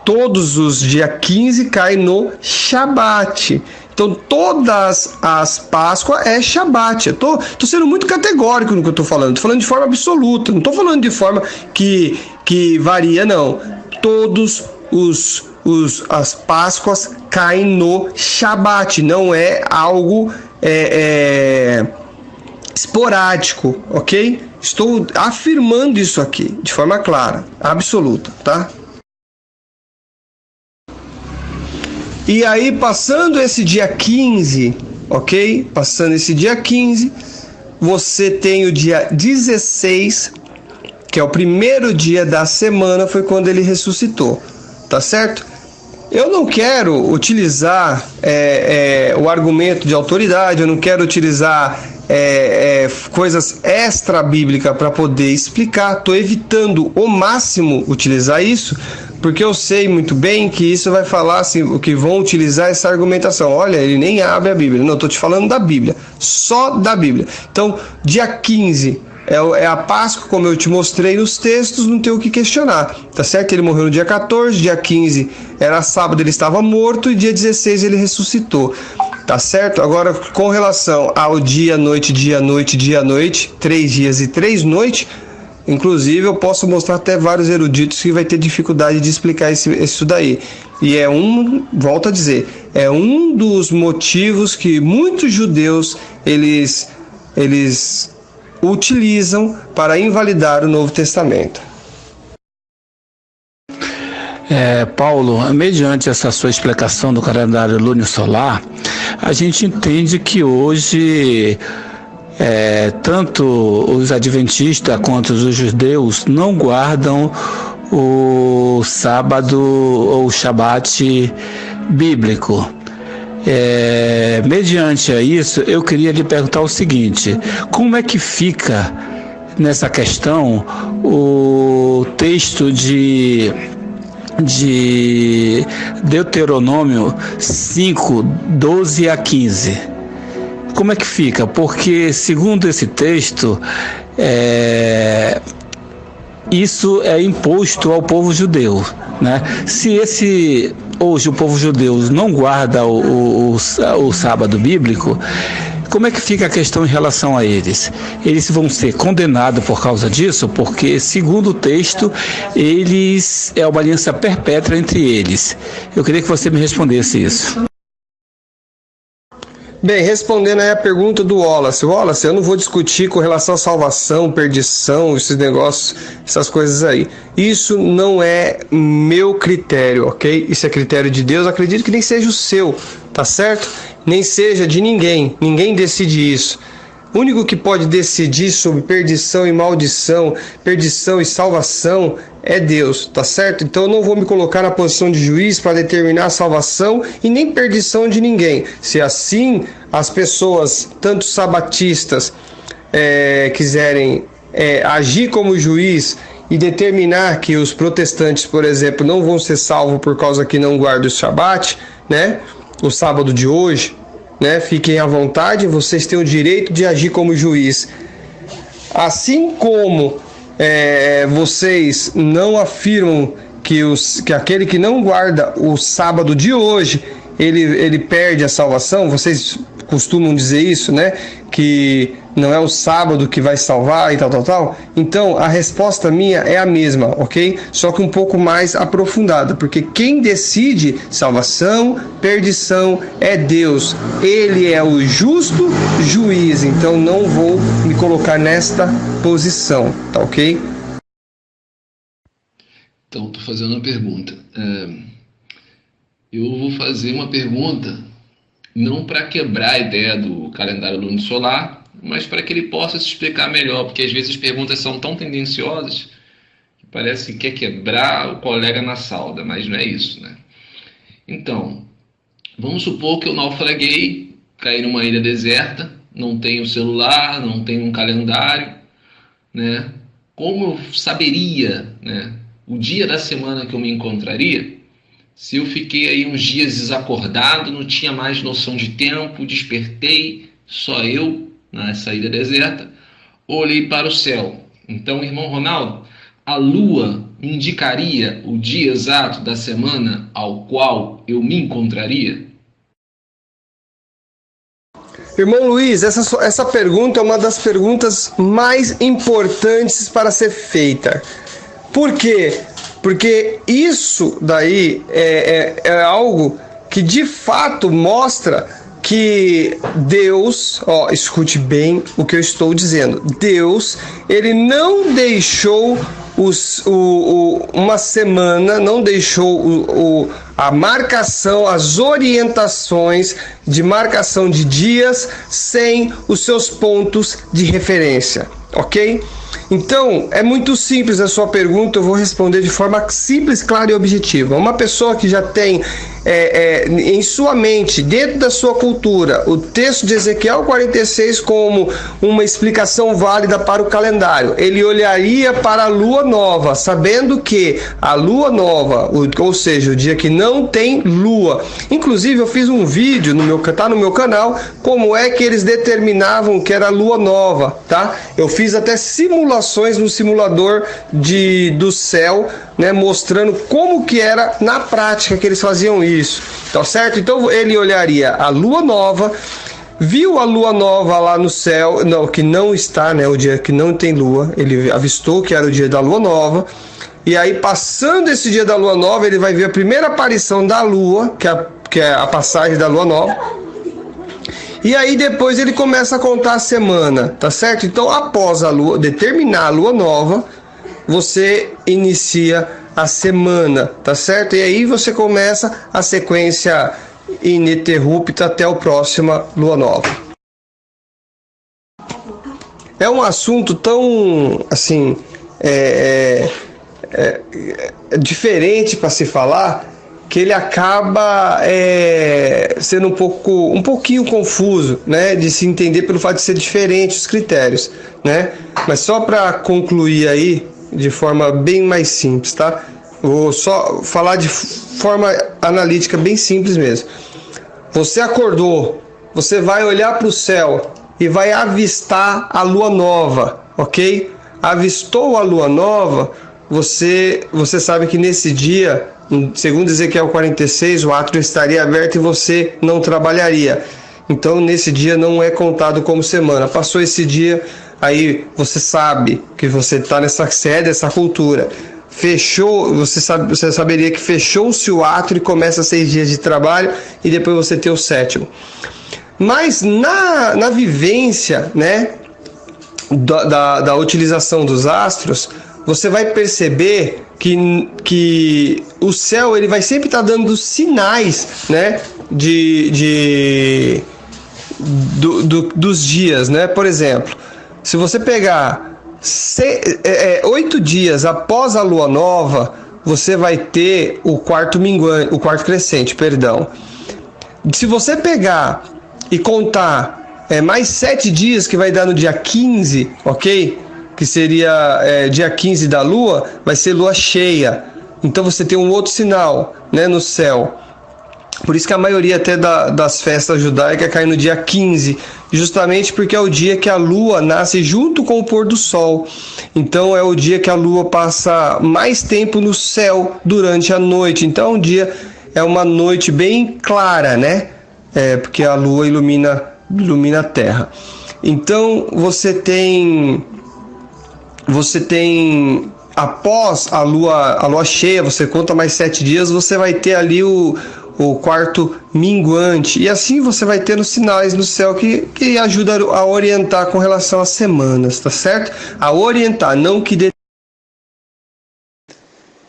Todos os dia 15 caem no Shabat. Então, todas as Páscoas é Shabat. Eu tô sendo muito categórico no que eu tô falando. Tô falando de forma absoluta. Não tô falando de forma que varia, não. Todos as Páscoas caem no Shabat. Não é algo esporádico, ok? Estou afirmando isso aqui de forma clara, absoluta, tá? E aí, passando esse dia 15, ok? Passando esse dia 15, você tem o dia 16, que é o primeiro dia da semana, foi quando ele ressuscitou, tá certo? Eu não quero utilizar o argumento de autoridade, eu não quero utilizar coisas extra-bíblicas para poder explicar, estou evitando ao máximo utilizar isso, porque eu sei muito bem que isso vai falar assim, o que vão utilizar essa argumentação. Olha, ele nem abre a Bíblia. Não, estou te falando da Bíblia, só da Bíblia. Então, dia 15 é a Páscoa, como eu te mostrei nos textos, não tem o que questionar, tá certo? Ele morreu no dia 14, dia 15 era sábado, ele estava morto, e dia 16 ele ressuscitou, tá certo? Agora, com relação ao dia, noite, 3 dias e 3 noites, inclusive eu posso mostrar até vários eruditos que vai ter dificuldade de explicar isso daí. E volto a dizer, é um dos motivos que muitos judeus eles utilizam para invalidar o Novo Testamento. Paulo, mediante essa sua explicação do calendário lunisolar, a gente entende que hoje tanto os adventistas quanto os judeus não guardam o sábado ou o Shabat bíblico. Mediante a isso, eu queria lhe perguntar o seguinte: como é que fica nessa questão o texto de Deuteronômio 5, 12 a 15? Como é que fica? Porque, segundo esse texto, isso é imposto ao povo judeu, né? Se hoje o povo judeu não guarda o sábado bíblico, como é que fica a questão em relação a eles? Eles vão ser condenados por causa disso? Porque, segundo o texto, é uma aliança perpétua entre eles. Eu queria que você me respondesse isso. Bem, respondendo aí a pergunta do Wallace. Wallace, eu não vou discutir com relação à salvação, perdição, esses negócios, essas coisas aí. Isso não é meu critério, ok? Isso é critério de Deus, acredito que nem seja o seu, tá certo? Nem seja de ninguém decide isso. O único que pode decidir sobre perdição e maldição, perdição e salvação é Deus, tá certo? Então eu não vou me colocar na posição de juiz para determinar a salvação e nem perdição de ninguém. Se assim as pessoas, tanto sabatistas, quiserem agir como juiz e determinar que os protestantes, por exemplo, não vão ser salvos por causa que não guardam o Shabat, né? O sábado de hoje, né? Fiquem à vontade, vocês têm o direito de agir como juiz. Assim como vocês não afirmam que aquele que não guarda o sábado de hoje, ele perde a salvação, vocês costumam dizer isso, né? Que não é o sábado que vai salvar e tal. Então, a resposta minha é a mesma, ok? Só que um pouco mais aprofundada, porque quem decide salvação, perdição é Deus. Ele é o justo juiz, então não vou me colocar nesta posição, tá ok? Então, estou fazendo uma pergunta. Eu vou fazer uma pergunta não para quebrar a ideia do calendário lunisolar, mas para que ele possa se explicar melhor, porque às vezes as perguntas são tão tendenciosas que parece que quer quebrar o colega na salda, mas não é isso, né? Então, vamos supor que eu naufraguei, caí numa ilha deserta, não tenho celular, não tenho um calendário, né? Como eu saberia, né, o dia da semana que eu me encontraria? Se eu fiquei aí uns dias desacordado, não tinha mais noção de tempo, despertei, só eu, nessa ilha deserta, olhei para o céu. Então, irmão Ronaldo, a lua me indicaria o dia exato da semana ao qual eu me encontraria? Irmão Luiz, essa pergunta é uma das perguntas mais importantes para ser feita. Por quê? Porque isso daí é algo que de fato mostra que Deus, escute bem o que eu estou dizendo, Deus, ele não deixou uma semana, não deixou a marcação, as orientações de marcação de dias sem os seus pontos de referência, ok? Então, é muito simples a sua pergunta, eu vou responder de forma simples, clara e objetiva. Uma pessoa que já tem em sua mente, dentro da sua cultura, o texto de Ezequiel 46 como uma explicação válida para o calendário, ele olharia para a lua nova, sabendo que a lua nova, ou seja, o dia que não tem lua. Inclusive, eu fiz um vídeo, tá no meu canal, como é que eles determinavam que era a lua nova, tá? Eu fiz até simulações no simulador do céu, né, mostrando como que era na prática que eles faziam isso, tá certo? Então ele olharia a lua nova, viu a lua nova lá no céu, que não está, né, o dia que não tem lua, ele avistou que era o dia da lua nova, e aí passando esse dia da lua nova, ele vai ver a primeira aparição da lua, que é a passagem da lua nova, e aí depois ele começa a contar a semana, tá certo? Então após determinar a lua nova, você inicia a semana, tá certo? E aí você começa a sequência ininterrupta até a próxima lua nova. É um assunto tão, assim, diferente para se falar, que ele acaba sendo um pouquinho confuso, né, de se entender pelo fato de ser diferente os critérios, né? Mas só para concluir aí, de forma bem mais simples, tá? Vou só falar de forma analítica bem simples mesmo. Você acordou, você vai olhar para o céu e vai avistar a lua nova, ok? Avistou a lua nova, você sabe que nesse dia, segundo Ezequiel 46, o átrio estaria aberto e você não trabalharia. Então, nesse dia não é contado como semana. Passou esse dia, aí você sabe que você está nessa sede, essa cultura. Fechou, você saberia que fechou-se o átrio e começa 6 dias de trabalho e depois você tem o 7º. Mas na vivência, né, da utilização dos astros, você vai perceber que o céu ele vai sempre estar dando sinais, né, de dos dias, né? Por exemplo, se você pegar 8 dias após a lua nova, você vai ter o quarto minguante, o quarto crescente, perdão. Se você pegar e contar mais 7 dias, que vai dar no dia 15, ok? Que seria dia 15 da lua, vai ser lua cheia. Então você tem um outro sinal, né, no céu. Por isso que a maioria até das festas judaicas cai no dia 15, justamente porque é o dia que a lua nasce junto com o pôr do sol. Então é o dia que a lua passa mais tempo no céu durante a noite. Então é uma noite bem clara, né? Porque a lua ilumina a terra. Então você tem após a lua cheia, você conta mais 7 dias, você vai ter ali o quarto minguante, e assim você vai tendo sinais no céu que ajuda a orientar com relação às semanas, tá certo? A orientar, não que...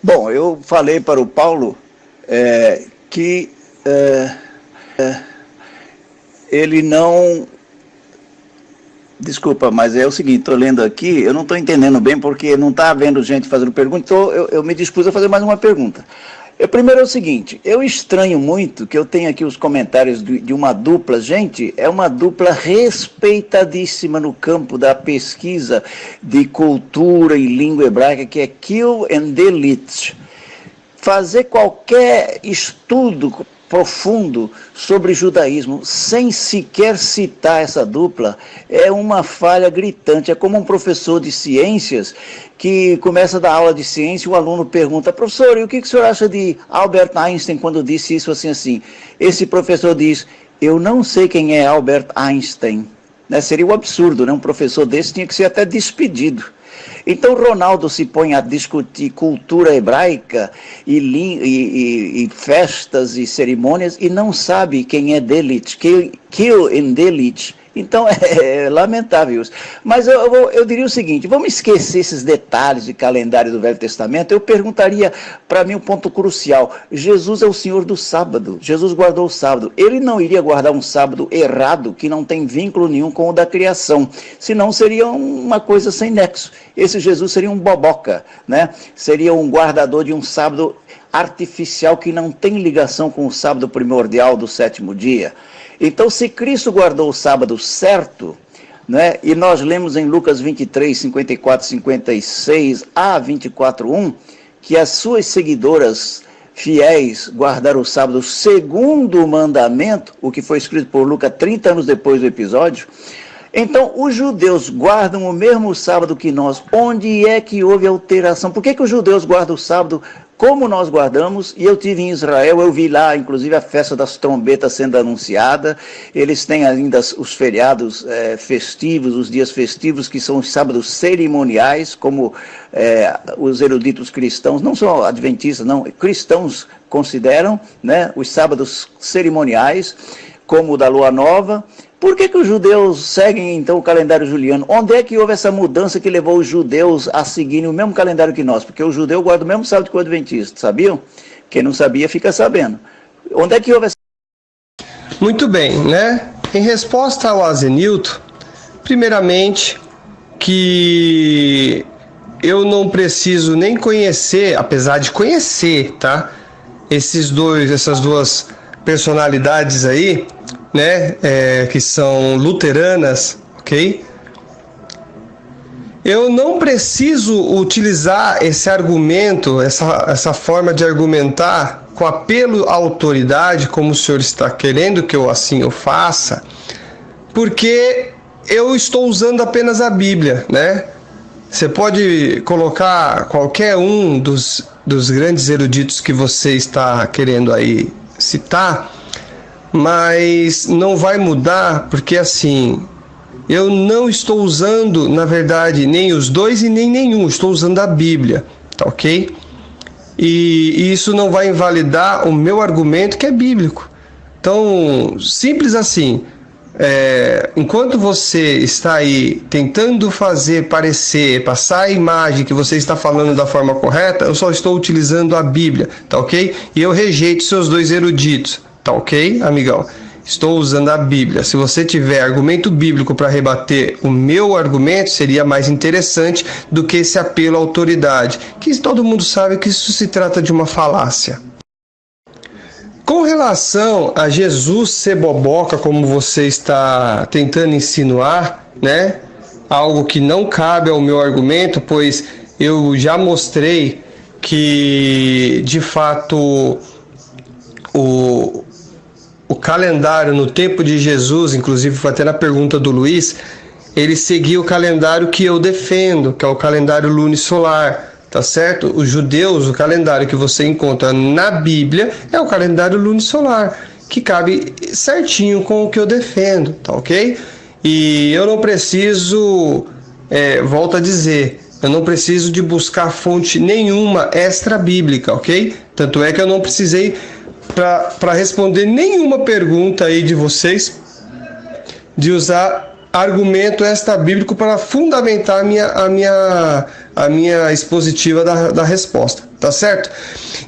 Bom, eu falei para o Paulo que ele não... Desculpa, mas é o seguinte, estou lendo aqui, eu não estou entendendo bem porque não está havendo gente fazendo pergunta, então eu me dispus a fazer mais uma pergunta. Primeiro é o seguinte, eu estranho muito que eu tenho aqui os comentários de uma dupla, gente, é uma dupla respeitadíssima no campo da pesquisa de cultura e língua hebraica, que é Kiel and Delitz. Fazer qualquer estudo profundo sobre judaísmo sem sequer citar essa dupla é uma falha gritante. É como um professor de ciências que começa a dar aula de ciência e o aluno pergunta: professor, e o que o senhor acha de Albert Einstein quando disse isso assim? Esse professor diz: eu não sei quem é Albert Einstein. Seria um absurdo, né? Um professor desse tinha que ser até despedido. Então Ronaldo se põe a discutir cultura hebraica e festas e cerimônias e não sabe quem é Delitz, Kiel and Delitz. Então é lamentável isso. Mas eu diria o seguinte, vamos esquecer esses detalhes de calendário do Velho Testamento. Eu perguntaria, para mim, um ponto crucial. Jesus é o Senhor do sábado. Jesus guardou o sábado. Ele não iria guardar um sábado errado, que não tem vínculo nenhum com o da criação. Senão seria uma coisa sem nexo. Esse Jesus seria um boboca, né? Seria um guardador de um sábado artificial que não tem ligação com o sábado primordial do 7º dia. Então, se Cristo guardou o sábado certo, né, e nós lemos em Lucas 23, 54, 56 a 24, 1, que as suas seguidoras fiéis guardaram o sábado segundo o mandamento, o que foi escrito por Lucas 30 anos depois do episódio. Então, os judeus guardam o mesmo sábado que nós. Onde é que houve alteração? Por que os judeus guardam o sábado como nós guardamos? E eu tive em Israel, eu vi lá, inclusive, a festa das trombetas sendo anunciada. Eles têm ainda os feriados festivos, os dias festivos, que são os sábados cerimoniais, como os eruditos cristãos, não só adventistas, não, cristãos consideram, né, os sábados cerimoniais, como o da Lua Nova. Por que os judeus seguem, então, o calendário juliano? Onde é que houve essa mudança que levou os judeus a seguirem o mesmo calendário que nós? Porque o judeu guarda o mesmo sábado que o adventista, sabiam? Quem não sabia fica sabendo. Onde é que houve essa... Muito bem, né? Em resposta ao Azenilton, primeiramente, que eu não preciso nem conhecer, apesar de conhecer, tá? Essas duas personalidades aí, né, que são luteranas, ok? Eu não preciso utilizar esse argumento, essa forma de argumentar com apelo à autoridade, como o senhor está querendo que eu assim faça, porque eu estou usando apenas a Bíblia, né? Você pode colocar qualquer um dos grandes eruditos que você está querendo aí citar, mas não vai mudar, porque assim, eu não estou usando, na verdade, nem os dois e nem nenhum, estou usando a Bíblia, tá ok? E isso não vai invalidar o meu argumento, que é bíblico. Então, simples assim, enquanto você está aí tentando fazer parecer, passar a imagem que você está falando da forma correta, eu só estou utilizando a Bíblia, tá ok? E eu rejeito seus dois eruditos. Tá ok, amigão? Estou usando a Bíblia. Se você tiver argumento bíblico para rebater o meu argumento, seria mais interessante do que esse apelo à autoridade, que todo mundo sabe que isso se trata de uma falácia. Com relação a Jesus ser boboca, como você está tentando insinuar, né? Algo que não cabe ao meu argumento, pois eu já mostrei que, de fato, o calendário no tempo de Jesus, inclusive foi até na pergunta do Luiz, ele seguia o calendário que eu defendo, que é o calendário lunisolar, tá certo? Os judeus, o calendário que você encontra na Bíblia é o calendário lunisolar, que cabe certinho com o que eu defendo, tá ok? E eu não preciso, volto a dizer, eu não preciso de buscar fonte nenhuma extra-bíblica, ok? Tanto é que eu não precisei, para responder nenhuma pergunta aí de vocês, de usar argumento extra-bíblico para fundamentar a minha expositiva da resposta, tá certo?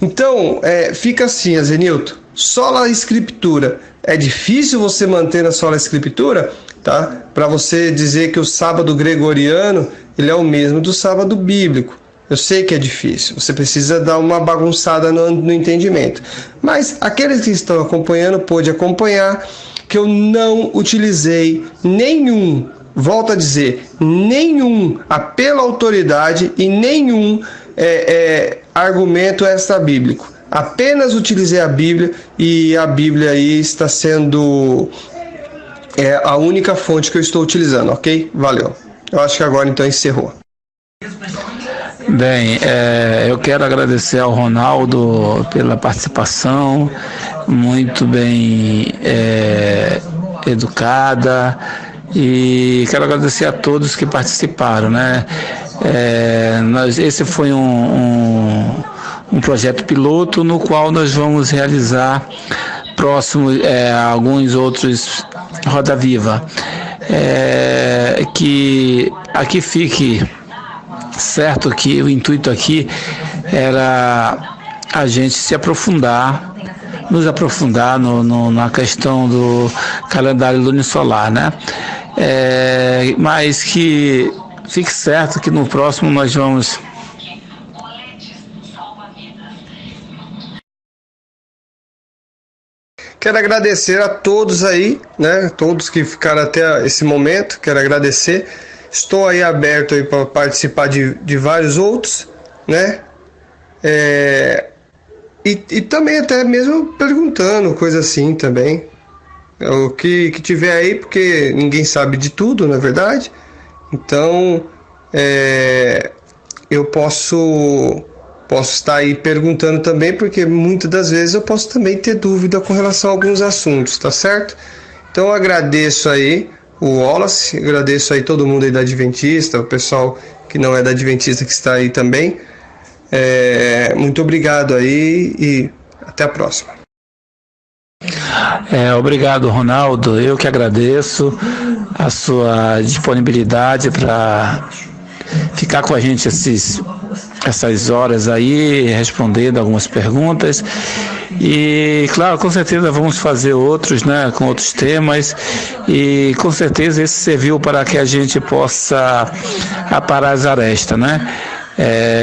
Então, fica assim, Azenilton, sola escritura. É difícil você manter a sola escritura, tá? Para você dizer que o sábado gregoriano ele é o mesmo do sábado bíblico. Eu sei que é difícil, você precisa dar uma bagunçada no entendimento. Mas aqueles que estão acompanhando, pôde acompanhar que eu não utilizei nenhum, volto a dizer, nenhum apelo à autoridade e nenhum argumento extra-bíblico. Apenas utilizei a Bíblia e a Bíblia aí está sendo a única fonte que eu estou utilizando, ok? Valeu. Eu acho que agora então encerrou. Bem, eu quero agradecer ao Ronaldo pela participação, muito bem educada, e quero agradecer a todos que participaram, né? Esse foi um projeto piloto no qual nós vamos realizar próximo alguns outros Roda Viva, que aqui fique certo que o intuito aqui era a gente se aprofundar, nos aprofundar na questão do calendário lunisolar, né? Mas que fique certo que no próximo nós vamos Quero agradecer a todos aí, né? Todos que ficaram até esse momento, quero agradecer. Estou aí aberto aí para participar de vários outros, né? E também até mesmo perguntando, coisa assim também. O que tiver aí, porque ninguém sabe de tudo, na verdade. Então, eu posso estar aí perguntando também, porque muitas das vezes eu posso também ter dúvida com relação a alguns assuntos, tá certo? Então, eu agradeço aí o Wallace, agradeço aí todo mundo aí da Adventista, o pessoal que não é da Adventista que está aí também. Muito obrigado aí e até a próxima. Obrigado, Ronaldo. Eu que agradeço a sua disponibilidade para ficar com a gente essas horas aí, respondendo algumas perguntas. E, claro, com certeza vamos fazer outros, né, com outros temas. E, com certeza, esse serviu para que a gente possa aparar as arestas, né?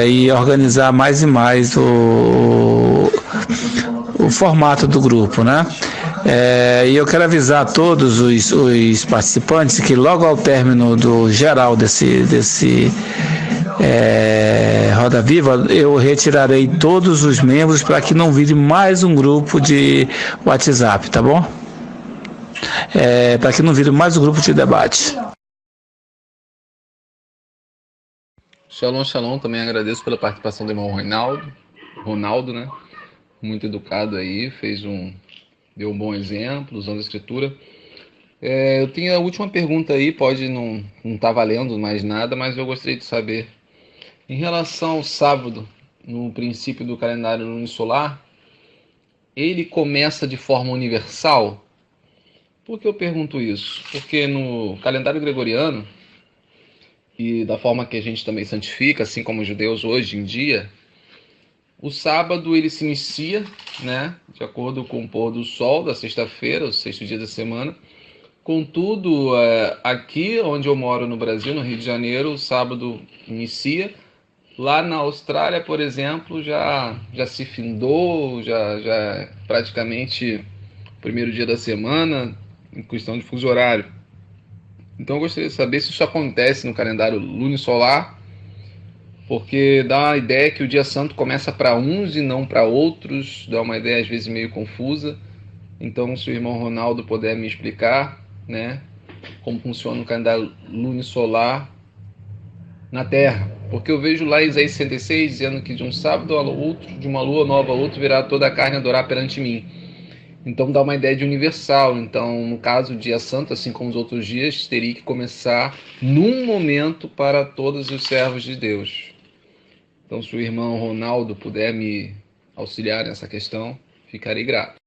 E organizar mais e mais o formato do grupo, né? E eu quero avisar a todos os participantes que logo ao término do geral desse Roda Viva, eu retirarei todos os membros para que não vire mais um grupo de WhatsApp, tá bom? Para que não vire mais um grupo de debate. Shalom, shalom, também agradeço pela participação do irmão Ronaldo, né? Muito educado aí, deu um bom exemplo, usando a escritura. Eu tenho a última pergunta aí, pode não tá valendo mais nada, mas eu gostaria de saber, em relação ao sábado, no princípio do calendário lunisolar, ele começa de forma universal? Por que eu pergunto isso? Porque no calendário gregoriano, e da forma que a gente também santifica, assim como os judeus hoje em dia, O sábado ele se inicia, né, de acordo com o pôr do sol da sexta-feira, o sexto dia da semana. Contudo, aqui onde eu moro no Brasil, no Rio de Janeiro, o sábado inicia. Lá na Austrália, por exemplo, já se findou, já é praticamente o primeiro dia da semana, em questão de fuso horário. Então eu gostaria de saber se isso acontece no calendário lunisolar, porque dá uma ideia que o dia santo começa para uns e não para outros, dá uma ideia às vezes meio confusa. Então, se o irmão Ronaldo puder me explicar, né, como funciona o calendário lunisolar na Terra, porque eu vejo lá em Isaías 66 dizendo que de um sábado ao outro, de uma lua nova a outro, virá toda a carne adorar perante mim. Então dá uma ideia de universal. Então, no caso, o dia santo, assim como os outros dias, teria que começar num momento para todos os servos de Deus. Então, se o irmão Ronaldo puder me auxiliar nessa questão, ficarei grato.